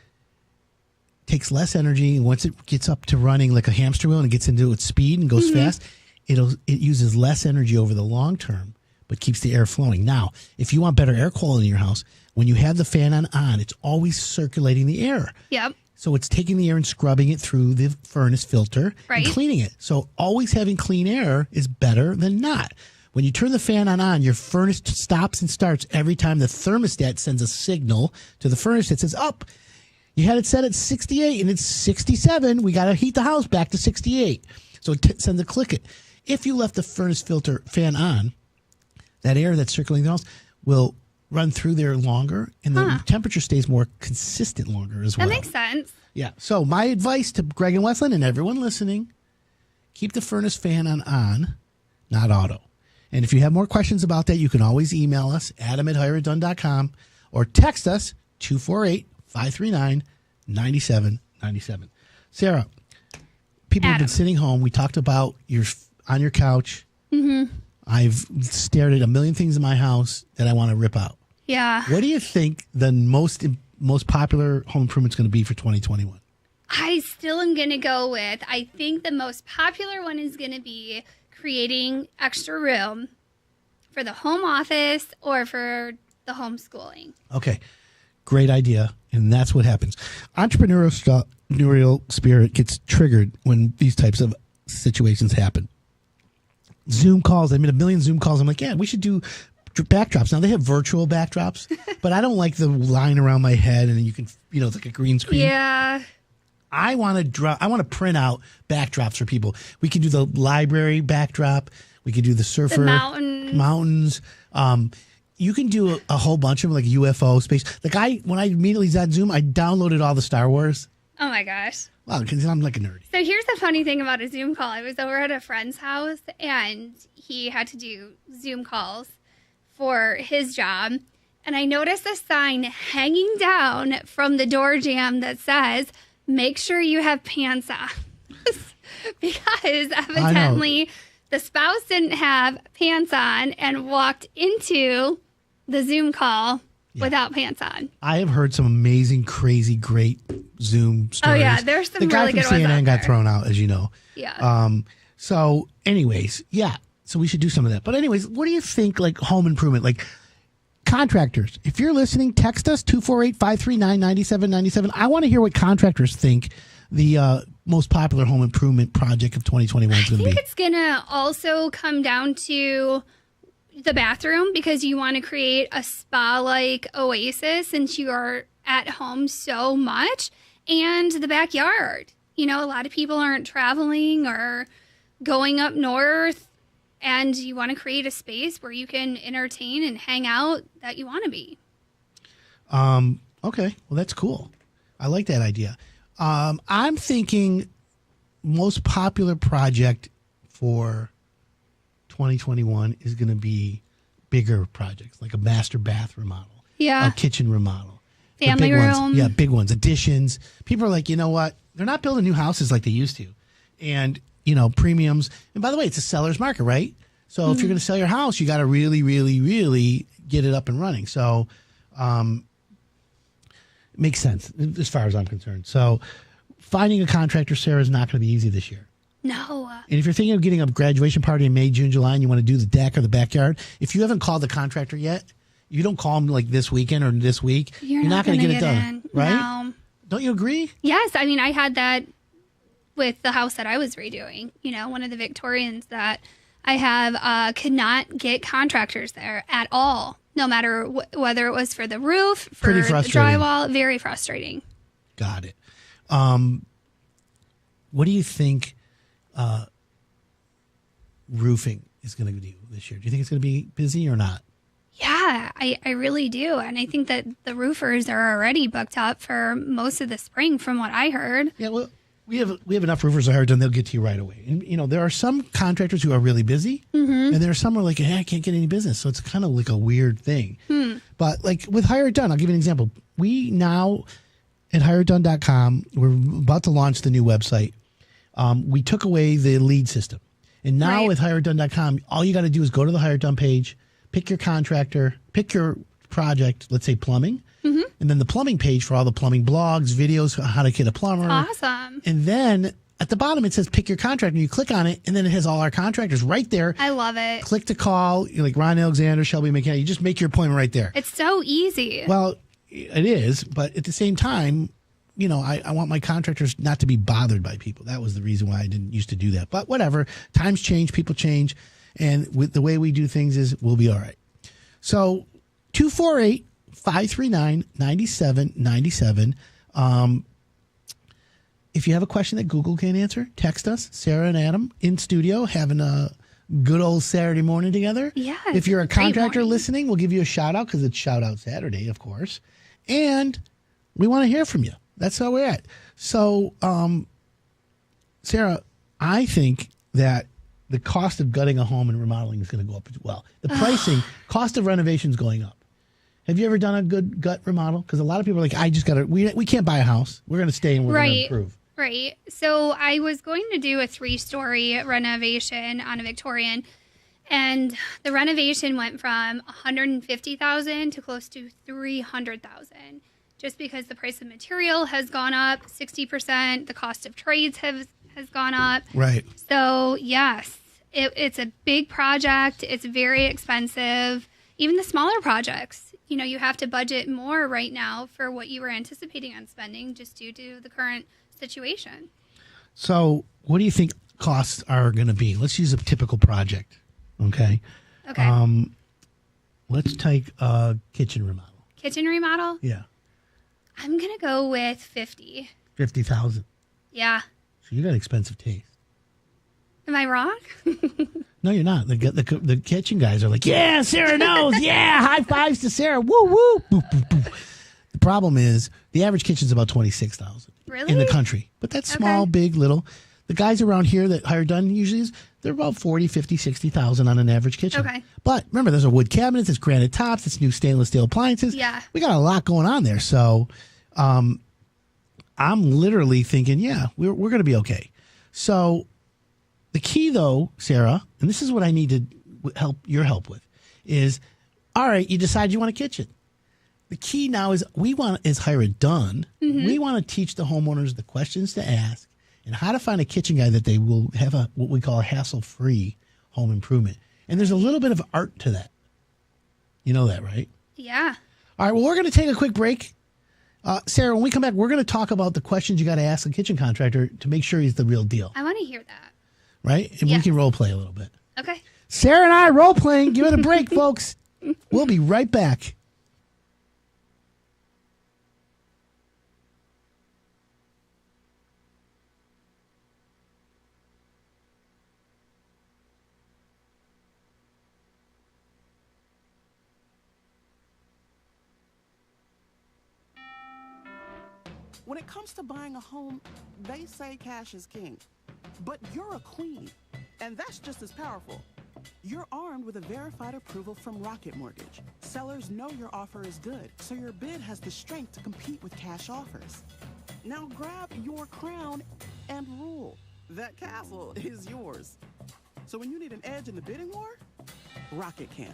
takes less energy, and once it gets up to running like a hamster wheel and it gets into its speed and goes fast, it uses less energy over the long term, but keeps the air flowing. Now, if you want better air quality in your house, when you have the fan on, it's always circulating the air. Yep. So it's taking the air and scrubbing it through the furnace filter Right. and cleaning it. So always having clean air is better than not. When you turn the fan on, your furnace stops and starts every time the thermostat sends a signal to the furnace that says, up. You had it set at 68 and it's 67. We got to heat the house back to 68. So it sends a click it. If you left the furnace filter fan on, that air that's circulating the house will run through there longer, and the temperature stays more consistent longer as well. That makes sense. Yeah. So my advice to Greg and Westland and everyone listening, keep the furnace fan on, not auto. And if you have more questions about that, you can always email us, adam@hireitdone.com, or text us, 248-539-9797. Sarah, people have been sitting home. We talked about you're on your couch. Mm-hmm. I've stared at a million things in my house that I want to rip out. Yeah. What do you think the most popular home improvement is going to be for 2021? I still am going to go with, I think the most popular one is going to be creating extra room for the home office or for the homeschooling. Okay, great idea. And that's what happens. Entrepreneurial spirit gets triggered when these types of situations happen. Zoom calls. I made a million Zoom calls. I'm like, yeah, we should do backdrops. Now they have virtual backdrops, but I don't like the line around my head and then you can, it's like a green screen. Yeah. I want to print out backdrops for people. We could do the library backdrop. We could do the surfer mountains. You can do a whole bunch of them, like UFO space. Like when I immediately got Zoom, I downloaded all the Star Wars. Oh my gosh. Wow, because I'm like a nerd. So here's the funny thing about a Zoom call. I was over at a friend's house and he had to do Zoom calls for his job. And I noticed a sign hanging down from the door jamb that says, make sure you have pants on. Because evidently the spouse didn't have pants on and walked into the Zoom call without pants on. I have heard some amazing, crazy, great Zoom stories. Oh, yeah. There's some really good ones. The guy from CNN got there. thrown out, as you know. Yeah. So, anyways, yeah. So we should do some of that. But anyways, what do you think, like home improvement, like contractors? If you're listening, text us 248-539-9797. I want to hear what contractors think the most popular home improvement project of 2021 is going to be. I think it's going to also come down to the bathroom because you want to create a spa-like oasis since you are at home so much, and the backyard. A lot of people aren't traveling or going up north, and you want to create a space where you can entertain and hang out that you want to be. Okay. Well, that's cool. I like that idea. I'm thinking most popular project for 2021 is going to be bigger projects, like a master bath remodel, a kitchen remodel, family room. Yeah, big ones, additions. People are like, you know what? They're not building new houses like they used to. And, premiums. And by the way, it's a seller's market, right? So if you're going to sell your house, you got to really, really, really get it up and running. So it makes sense as far as I'm concerned. So finding a contractor, Sarah, is not going to be easy this year. No. And if you're thinking of getting a graduation party in May, June, July, and you want to do the deck or the backyard, if you haven't called the contractor yet, you don't call them like this weekend or this week, you're not going to get it done, right? No. Don't you agree? Yes, I mean, I had that with the house that I was redoing. You know, one of the Victorians that I have could not get contractors there at all, no matter whether it was for the roof, for the drywall. Very frustrating. Got it. What do you think roofing is going to do this year? Do you think it's going to be busy or not? Yeah, I really do. And I think that the roofers are already booked up for most of the spring from what I heard. Yeah, well, we have enough roofers hired and they'll get to you right away. And, you know, there are some contractors who are really busy and there are some who are like, hey, I can't get any business. So it's kind of like a weird thing. But like with Hire It Done, I'll give you an example. We now at hireitdone.com, we're about to launch the new website. We took away the lead system. And now with hireitdone.com, all you got to do is go to the Hire It Done page, pick your contractor, pick your project, let's say plumbing, and then the plumbing page for all the plumbing blogs, videos, how to get a plumber. Awesome. And then at the bottom, it says pick your contractor. And you click on it, and then it has all our contractors right there. I love it. Click to call, like Ron Alexander, Shelby McKenna. You just make your appointment right there. It's so easy. Well, it is, but at the same time, you know, I want my contractors not to be bothered by people. That was the reason why I didn't used to do that. But whatever. Times change, people change. And with the way we do things is we'll be all right. So 248-539-9797. If you have a question that Google can't answer, text us, Sarah and Adam, in studio, having a good old Saturday morning together. Yeah. If you're a contractor listening, we'll give you a shout out because it's Shout Out Saturday, of course. And we want to hear from you. That's how we're at. So, Sarah, I think that the cost of gutting a home and remodeling is going to go up as well. The pricing, cost of renovation is going up. Have you ever done a good gut remodel? Because a lot of people are like, I just got to, we can't buy a house. We're going to stay and we're going to improve. Right. So I was going to do a 3-story renovation on a Victorian, and the renovation went from $150,000 to close to $300,000, just because the price of material has gone up 60%. The cost of trades has gone up. Right. So yes, it's a big project. It's very expensive. Even the smaller projects, you know, you have to budget more right now for what you were anticipating on spending just due to the current situation. So what do you think costs are going to be? Let's use a typical project. Okay. Okay. Let's take a kitchen remodel. Kitchen remodel? Yeah. I'm going to go with 50. 50,000. Yeah. So you got expensive taste. Am I wrong? No, you're not. The kitchen guys are like, yeah, Sarah knows. Yeah, high fives to Sarah. Woo, woo. Boop, boop, boop. The problem is the average kitchen's about $26,000 Really? in the country. But that's small, big, little. The guys around here that Hire Done usually is, they're about 40, 50, 60,000 on an average kitchen. Okay. But remember, there's a wood cabinets, it's granite tops, it's new stainless steel appliances. Yeah. We got a lot going on there. So I'm literally thinking, yeah, we're going to be okay. So the key, though, Sarah, and this is what I need to your help with, is, all right, you decide you want a kitchen. The key now is is Hire It Done. Mm-hmm. We want to teach the homeowners the questions to ask and how to find a kitchen guy that they will have what we call a hassle-free home improvement. And there's a little bit of art to that. You know that, right? Yeah. All right, well, we're going to take a quick break. Sarah, when we come back, we're going to talk about the questions you got to ask the kitchen contractor to make sure he's the real deal. I want to hear that. Right? And we can role play a little bit. Okay. Sarah and I role playing. Give it a break, folks. We'll be right back. When it comes to buying a home, they say cash is king. But you're a queen, and that's just as powerful. You're armed with a verified approval from Rocket Mortgage. Sellers know your offer is good, so your bid has the strength to compete with cash offers. Now grab your crown and rule. That castle is yours. So when you need an edge in the bidding war, Rocket can.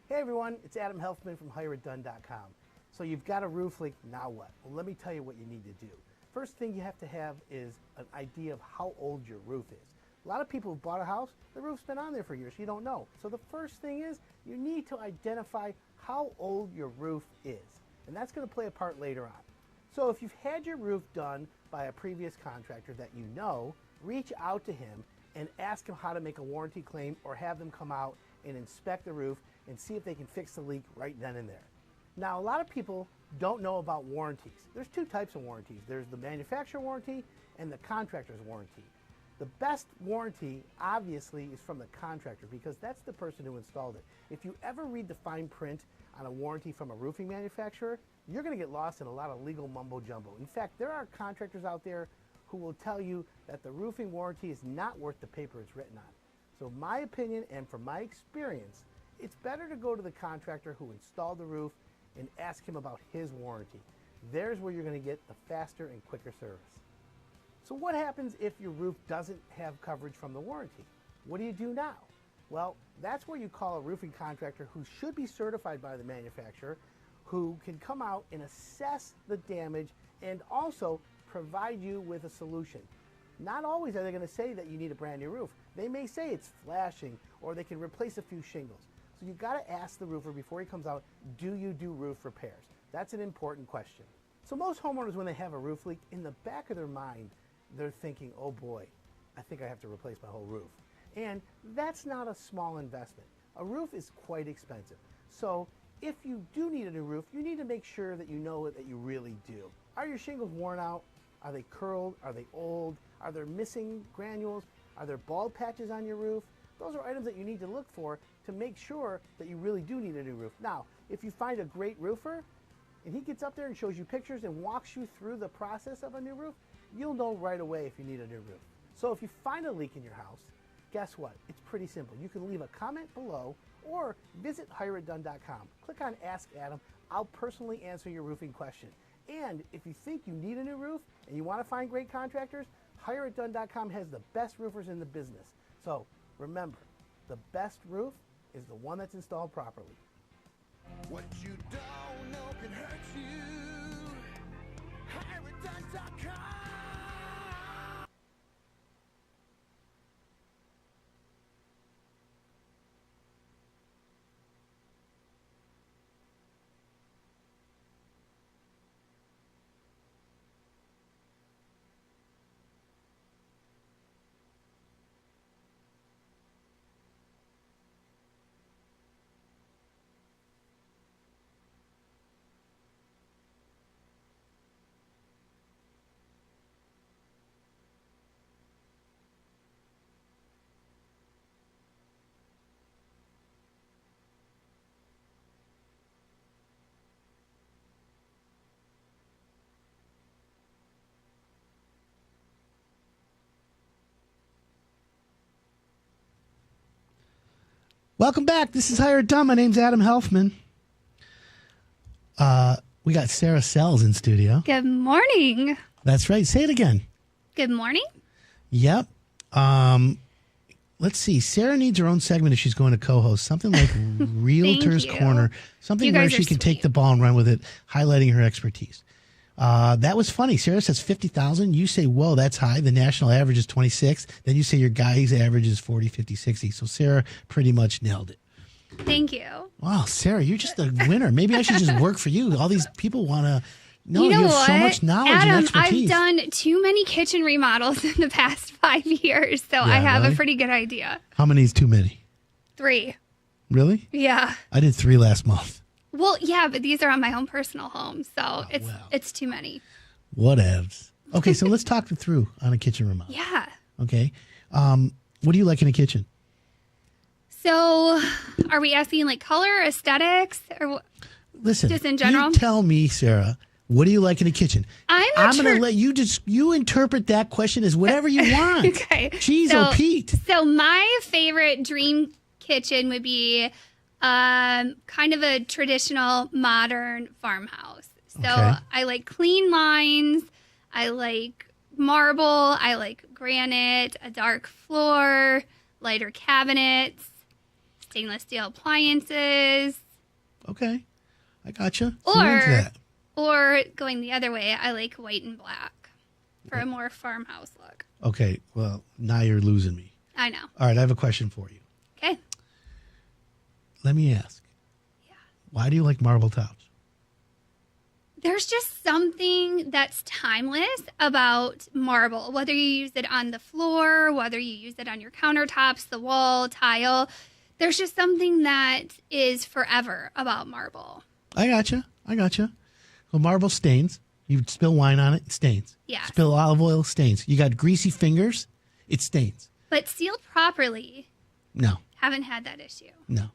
Hey everyone, it's Adam Helfman from HireItDone.com. So you've got a roof leak, now what? Well, let me tell you what you need to do. First thing you have to have is an idea of how old your roof is. A lot of people who've bought a house, the roof's been on there for years. You don't know. So the first thing is you need to identify how old your roof is. And that's going to play a part later on. So if you've had your roof done by a previous contractor that you know, reach out to him and ask him how to make a warranty claim or have them come out and inspect the roof and see if they can fix the leak right then and there. Now, a lot of people don't know about warranties. There's two types of warranties. There's the manufacturer warranty and the contractor's warranty. The best warranty, obviously, is from the contractor because that's the person who installed it. If you ever read the fine print on a warranty from a roofing manufacturer, you're going to get lost in a lot of legal mumbo jumbo. In fact, there are contractors out there who will tell you that the roofing warranty is not worth the paper it's written on. So my opinion and from my experience, it's better to go to the contractor who installed the roof and ask him about his warranty. There's where you're going to get the faster and quicker service. So what happens if your roof doesn't have coverage from the warranty? What do you do now? Well, that's where you call a roofing contractor who should be certified by the manufacturer, who can come out and assess the damage and also provide you with a solution. Not always are they going to say that you need a brand new roof. They may say it's flashing or they can replace a few shingles. So you've got to ask the roofer before he comes out, do you do roof repairs? That's an important question. So most homeowners, when they have a roof leak, in the back of their mind, they're thinking, oh boy, I think I have to replace my whole roof. And that's not a small investment. A roof is quite expensive. So if you do need a new roof, you need to make sure that you know that you really do. Are your shingles worn out? Are they curled? Are they old? Are there missing granules? Are there bald patches on your roof? Those are items that you need to look for to make sure that you really do need a new roof. Now, if you find a great roofer and he gets up there and shows you pictures and walks you through the process of a new roof, you'll know right away if you need a new roof. So if you find a leak in your house, guess what? It's pretty simple. You can leave a comment below or visit hireitdone.com. Click on Ask Adam. I'll personally answer your roofing question. And if you think you need a new roof and you want to find great contractors, hireitdone.com has the best roofers in the business. So remember, the best roof is the one that's installed properly. What you don't know can hurt you. HireItDone.com. Welcome back. This is Hire It Done. My name's Adam Helfman. We got Sarah Sells in studio. Good morning. That's right. Say it again. Good morning. Yep. Let's see. Sarah needs her own segment if she's going to co-host. Something like Realtor's you. Corner. Something You where guys she are can take sweet. the ball and run with it, highlighting her expertise. That was funny. Sarah says 50,000. You say, whoa, that's high. The national average is 26. Then you say your guy's average is 40, 50, 60. So Sarah pretty much nailed it. Thank you. Wow, Sarah, you're just a winner. Maybe I should just work for you. All these people want to know You know you have what? so much knowledge and Adam, expertise. I've done too many kitchen remodels in the past 5 years, so I have really? a pretty good idea. How many is too many? 3. Really? Yeah. I did 3 last month. Well, yeah, but these are on my own personal home, so it's too many. Whatevs. Okay, so let's talk it through on a kitchen remodel. Yeah. Okay. What do you like in a kitchen? So, are we asking like color, aesthetics, or what? Listen, Just in general? you tell me, Sarah, what do you like in a kitchen? I'm going to let you interpret that question as whatever you want. Okay. Jeez, so, Pete. So my favorite dream kitchen would be kind of a traditional modern farmhouse. So Okay. I like clean lines. I like marble. I like granite, a dark floor, lighter cabinets, stainless steel appliances. Okay. I gotcha. So you're into that. Or going the other way, I like white and black for a more farmhouse look. Okay, well, now you're losing me. I know. All right, I have a question for you. Okay. Let me ask. Yeah. Why do you like marble tops? There's just something that's timeless about marble, whether you use it on the floor, whether you use it on your countertops, the wall, tile. There's just something that is forever about marble. I gotcha. Well, marble stains. You spill wine on it, it stains. Yes. Spill olive oil, stains. You got greasy fingers, it stains. But sealed properly, No. haven't had that issue. No.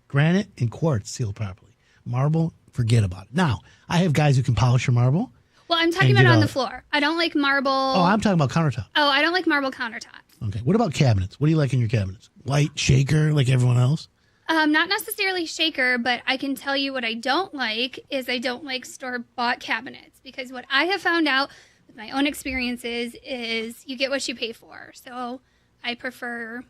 Granite and quartz sealed properly. Marble, forget about it. Now, I have guys who can polish your marble. Well, I'm talking And about get on all- the floor. I don't like marble. Oh, I'm talking about countertop. Oh, I don't like marble countertops. Okay. What about cabinets? What do you like in your cabinets? White, shaker, like everyone else? Not necessarily shaker, but I can tell you what I don't like is I don't like store-bought cabinets because what I have found out with my own experiences is you get what you pay for. So I prefer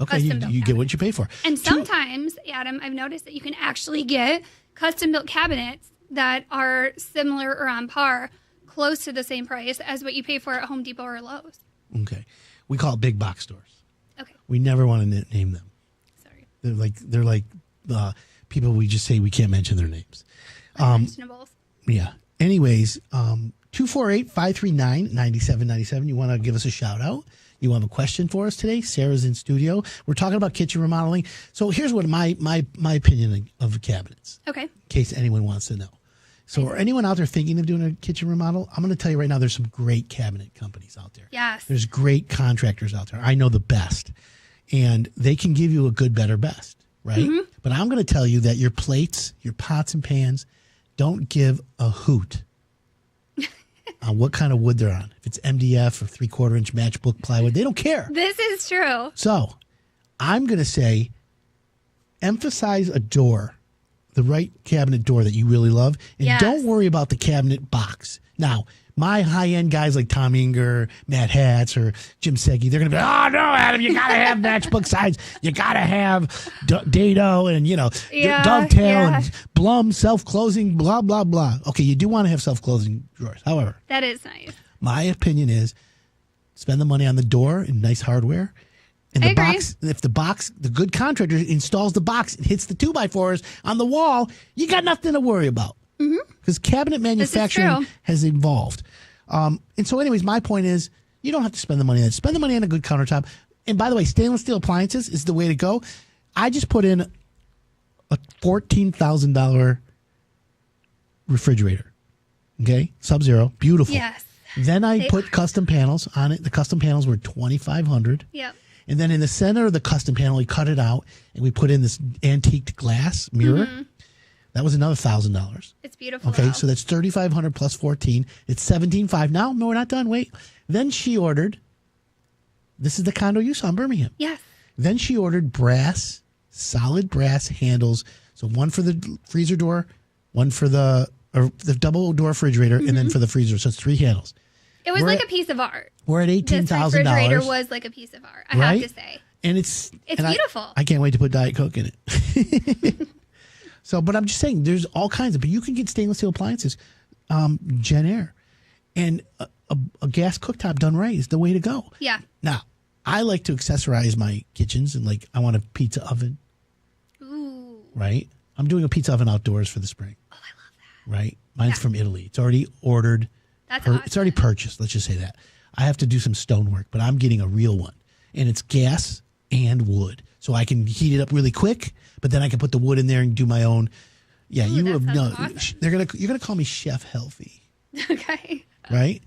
Okay, you custom-built get what you pay for. And sometimes, Adam, I've noticed that you can actually get custom-built cabinets that are similar or on par, close to the same price as what you pay for at Home Depot or Lowe's. Okay. We call it big box stores. Okay, We never want to name them. sorry. They're like people we just say we can't mention their names. Unmentionables. Yeah. Anyways, 248-539-9797. You want to give us a shout out? You have a question for us today? Sarah's in studio. We're talking about kitchen remodeling. So here's what my opinion of cabinets, Okay. in case anyone wants to know. So, or anyone out there thinking of doing a kitchen remodel, I'm going to tell you right now, there's some great cabinet companies out there. Yes. There's great contractors out there. I know the best. And they can give you a good, better, best, right? Mm-hmm. But I'm going to tell you that your plates, your pots and pans don't give a hoot on what kind of wood they're on. If it's MDF or 3/4 inch matchbook plywood, they don't care. This is true. So I'm going to say emphasize a door, the right cabinet door that you really love, and Yes. don't worry about the cabinet box. Now, my high-end guys like Tom Inger, Matt Hatz, or Jim Segge, they're going to be, oh, no, Adam, you got to have matchbook size. You got to have dado and, Yeah, dovetail yeah. and Blum, self-closing, blah, blah, blah. Okay, you do want to have self-closing drawers. However, That is nice. my opinion is spend the money on the door and nice hardware. And I the agree. box, if the good contractor installs the box and hits the 2x4s on the wall, you got nothing to worry about. Because cabinet manufacturing true. has evolved. And so anyways, my point is you don't have to spend the money on it. Spend the money on a good countertop. And by the way, stainless steel appliances is the way to go. I just put in a $14,000 refrigerator. Okay? Sub-Zero. Beautiful. Yes. Then I They put are. custom panels on it. The custom panels were $2,500. Yep. And then in the center of the custom panel, we cut it out and we put in this antiqued glass mirror. That was another $1,000. It's beautiful. Okay, though. so that's $3,500 plus 14. It's $17,500. Now, no, we're not done. Wait. Then she ordered. This is the condo you saw in Birmingham. Yes. Then she ordered solid brass handles. So one for the freezer door, one for the double door refrigerator, and then for the freezer. So it's 3 handles. It was We're like at- a piece of art. We're at This refrigerator $18,000. was like a piece of art, I Right? have to say. And it's It's beautiful. I can't wait to put Diet Coke in it. So, but I'm just saying, there's all kinds of, but you can get stainless steel appliances, Gen Air, and a gas cooktop done right is the way to go. Yeah. Now, I like to accessorize my kitchens, and like I want a pizza oven, Ooh. right? I'm doing a pizza oven outdoors for the spring. Oh, I love that. Right? Mine's from Italy. It's already ordered. That's awesome. It's already purchased. Let's just say that. I have to do some stonework, but I'm getting a real one, and it's gas and wood, so I can heat it up really quick. But then I can put the wood in there and do my own. Yeah, Ooh, you that have sounds no. awesome. You're gonna call me Chef Healthy, Okay. right?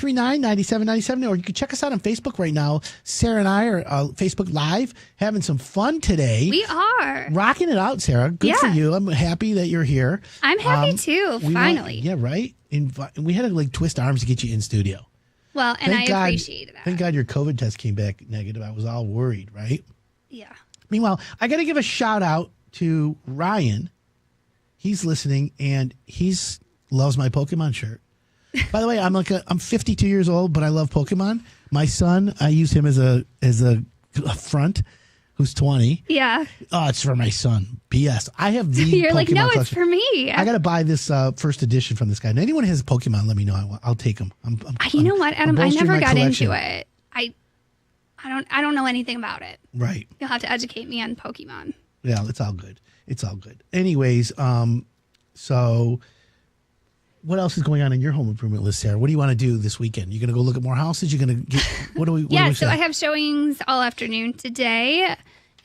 248-539-9797, or you can check us out on Facebook right now. Sarah and I are Facebook Live having some fun today. We are. Rocking it out, Sarah. Good for Yeah. you. I'm happy that you're here. I'm happy too, we finally. yeah, right. We had to like twist arms to get you in studio. Well, and Thank I God- appreciate that. Thank God your COVID test came back negative. I was all worried, right? Yeah. Meanwhile, I got to give a shout out to Ryan. He's listening and loves my Pokemon shirt. By the way, I'm 52 years old, but I love Pokemon. My son, I use him as a front, who's 20. Yeah. Oh, it's for my son. BS. I have the You're Pokemon like, no, it's collection. for me. I got to buy this first edition from this guy. And anyone who has Pokemon, let me know. I'll take them. You know what, Adam? I bolstering never my got collection. into it. I don't know anything about it. Right. You'll have to educate me on Pokemon. Yeah, it's all good. It's all good. Anyways, so what else is going on in your home improvement list, Sarah? What do you want to do this weekend? You going to go look at more houses? You going to get, what do we So I have showings all afternoon today.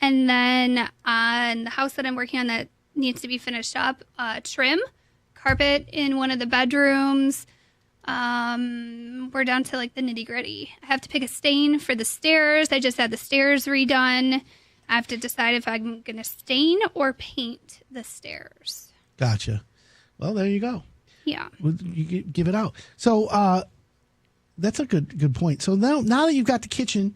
And then on the house that I'm working on that needs to be finished up, trim, carpet in one of the bedrooms. We're down to like the nitty gritty. I have to pick a stain for the stairs. I just had the stairs redone. I have to decide if I'm going to stain or paint the stairs. Gotcha. Well, there you go. Yeah. You give it out. So that's a good point. So now that you've got the kitchen,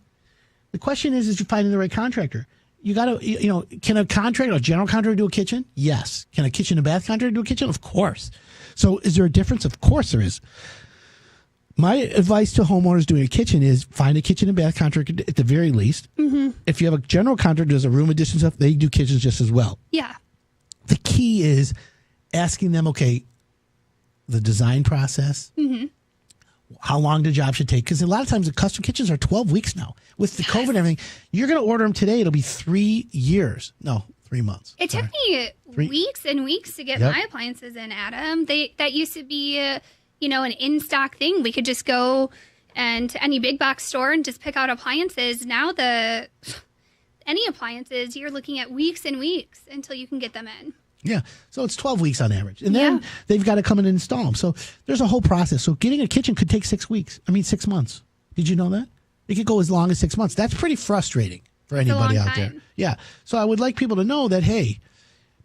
the question is you finding the right contractor? You got to, can a general contractor do a kitchen? Yes. Can a kitchen and bath contractor do a kitchen? Of course. So is there a difference? Of course there is. My advice to homeowners doing a kitchen is find a kitchen and bath contractor at the very least. Mm-hmm. If you have a general contractor who does a room addition stuff, they do kitchens just as well. Yeah. The key is asking them, okay, the design process, how long the job should take. Because a lot of times the custom kitchens are 12 weeks now. With the COVID and everything, you're going to order them today. It'll be 3 years. No, 3 months. It took me weeks and weeks to get my appliances in, Adam. That used to be, an in-stock thing. We could just go to any big box store and just pick out appliances. Now any appliances, you're looking at weeks and weeks until you can get them in. Yeah. So it's 12 weeks on average. And then they've got to come in and install them. So there's a whole process. So getting a kitchen could take 6 months. Did you know that? It could go as long as 6 months. That's pretty frustrating for anybody out there. Yeah. So I would like people to know that, hey,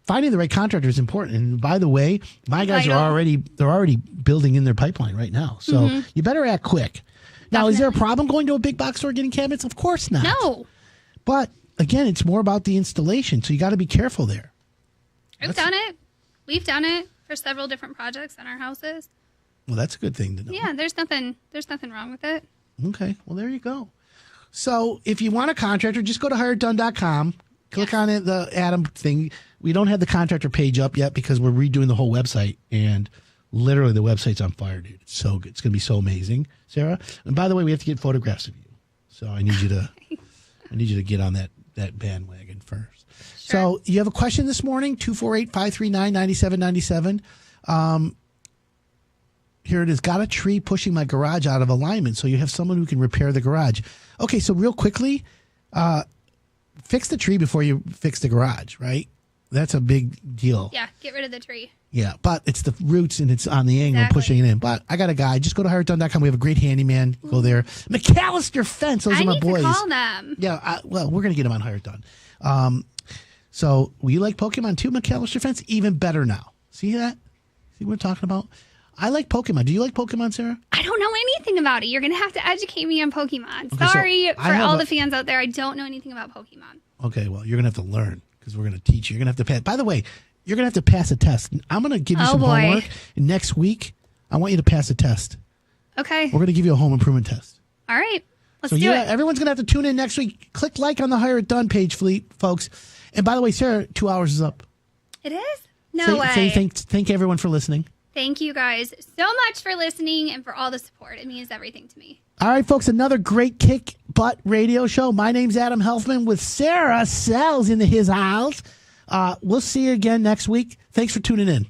finding the right contractor is important. And by the way, my guys are already building in their pipeline right now. So you better act quick. Now, Is there a problem going to a big box store getting cabinets? Of course not. No. But again, it's more about the installation. So you got to be careful there. I've done it. We've done it for several different projects in our houses. Well, that's a good thing to know. Yeah, there's nothing wrong with it. Okay. Well, there you go. So if you want a contractor, just go to hiredone.com. Click on it, the Adam thing. We don't have the contractor page up yet because we're redoing the whole website. And literally the website's on fire, dude. It's so good. It's going to be so amazing, Sarah. And by the way, we have to get photographs of you. So I need you to get on that bandwagon first. Sure. So you have a question this morning, 248-539-9797. Here it is. Got a tree pushing my garage out of alignment. So you have someone who can repair the garage. Okay, so real quickly, fix the tree before you fix the garage, right? That's a big deal. Yeah, get rid of the tree. Yeah, but it's the roots and it's on the angle pushing it in. But I got a guy. Just go to hiredone.com. We have a great handyman. Go there. McAllister Fence. Those are my boys. I need to call them. Yeah, we're going to get them on Hired Done. So we like Pokemon too, McAllister Fence? Even better now. See that? See what we're talking about? I like Pokemon. Do you like Pokemon, Sarah? I don't know anything about it. You're going to have to educate me on Pokemon. Okay, Sorry for all the fans out there. I don't know anything about Pokemon. Okay, well, you're going to have to learn because we're going to teach you. You're going to have to pass. By the way, you're going to have to pass a test. I'm going to give you some homework. And next week, I want you to pass a test. Okay. We're going to give you a home improvement test. All right. Let's do it. Everyone's going to have to tune in next week. Click like on the Hire It Done page, folks. And by the way, Sarah, 2 hours is up. It is? No way. Thank everyone for listening. Thank you guys so much for listening and for all the support. It means everything to me. All right, folks, another great kick butt radio show. My name's Adam Helfman with Sarah Sells in his house. We'll see you again next week. Thanks for tuning in.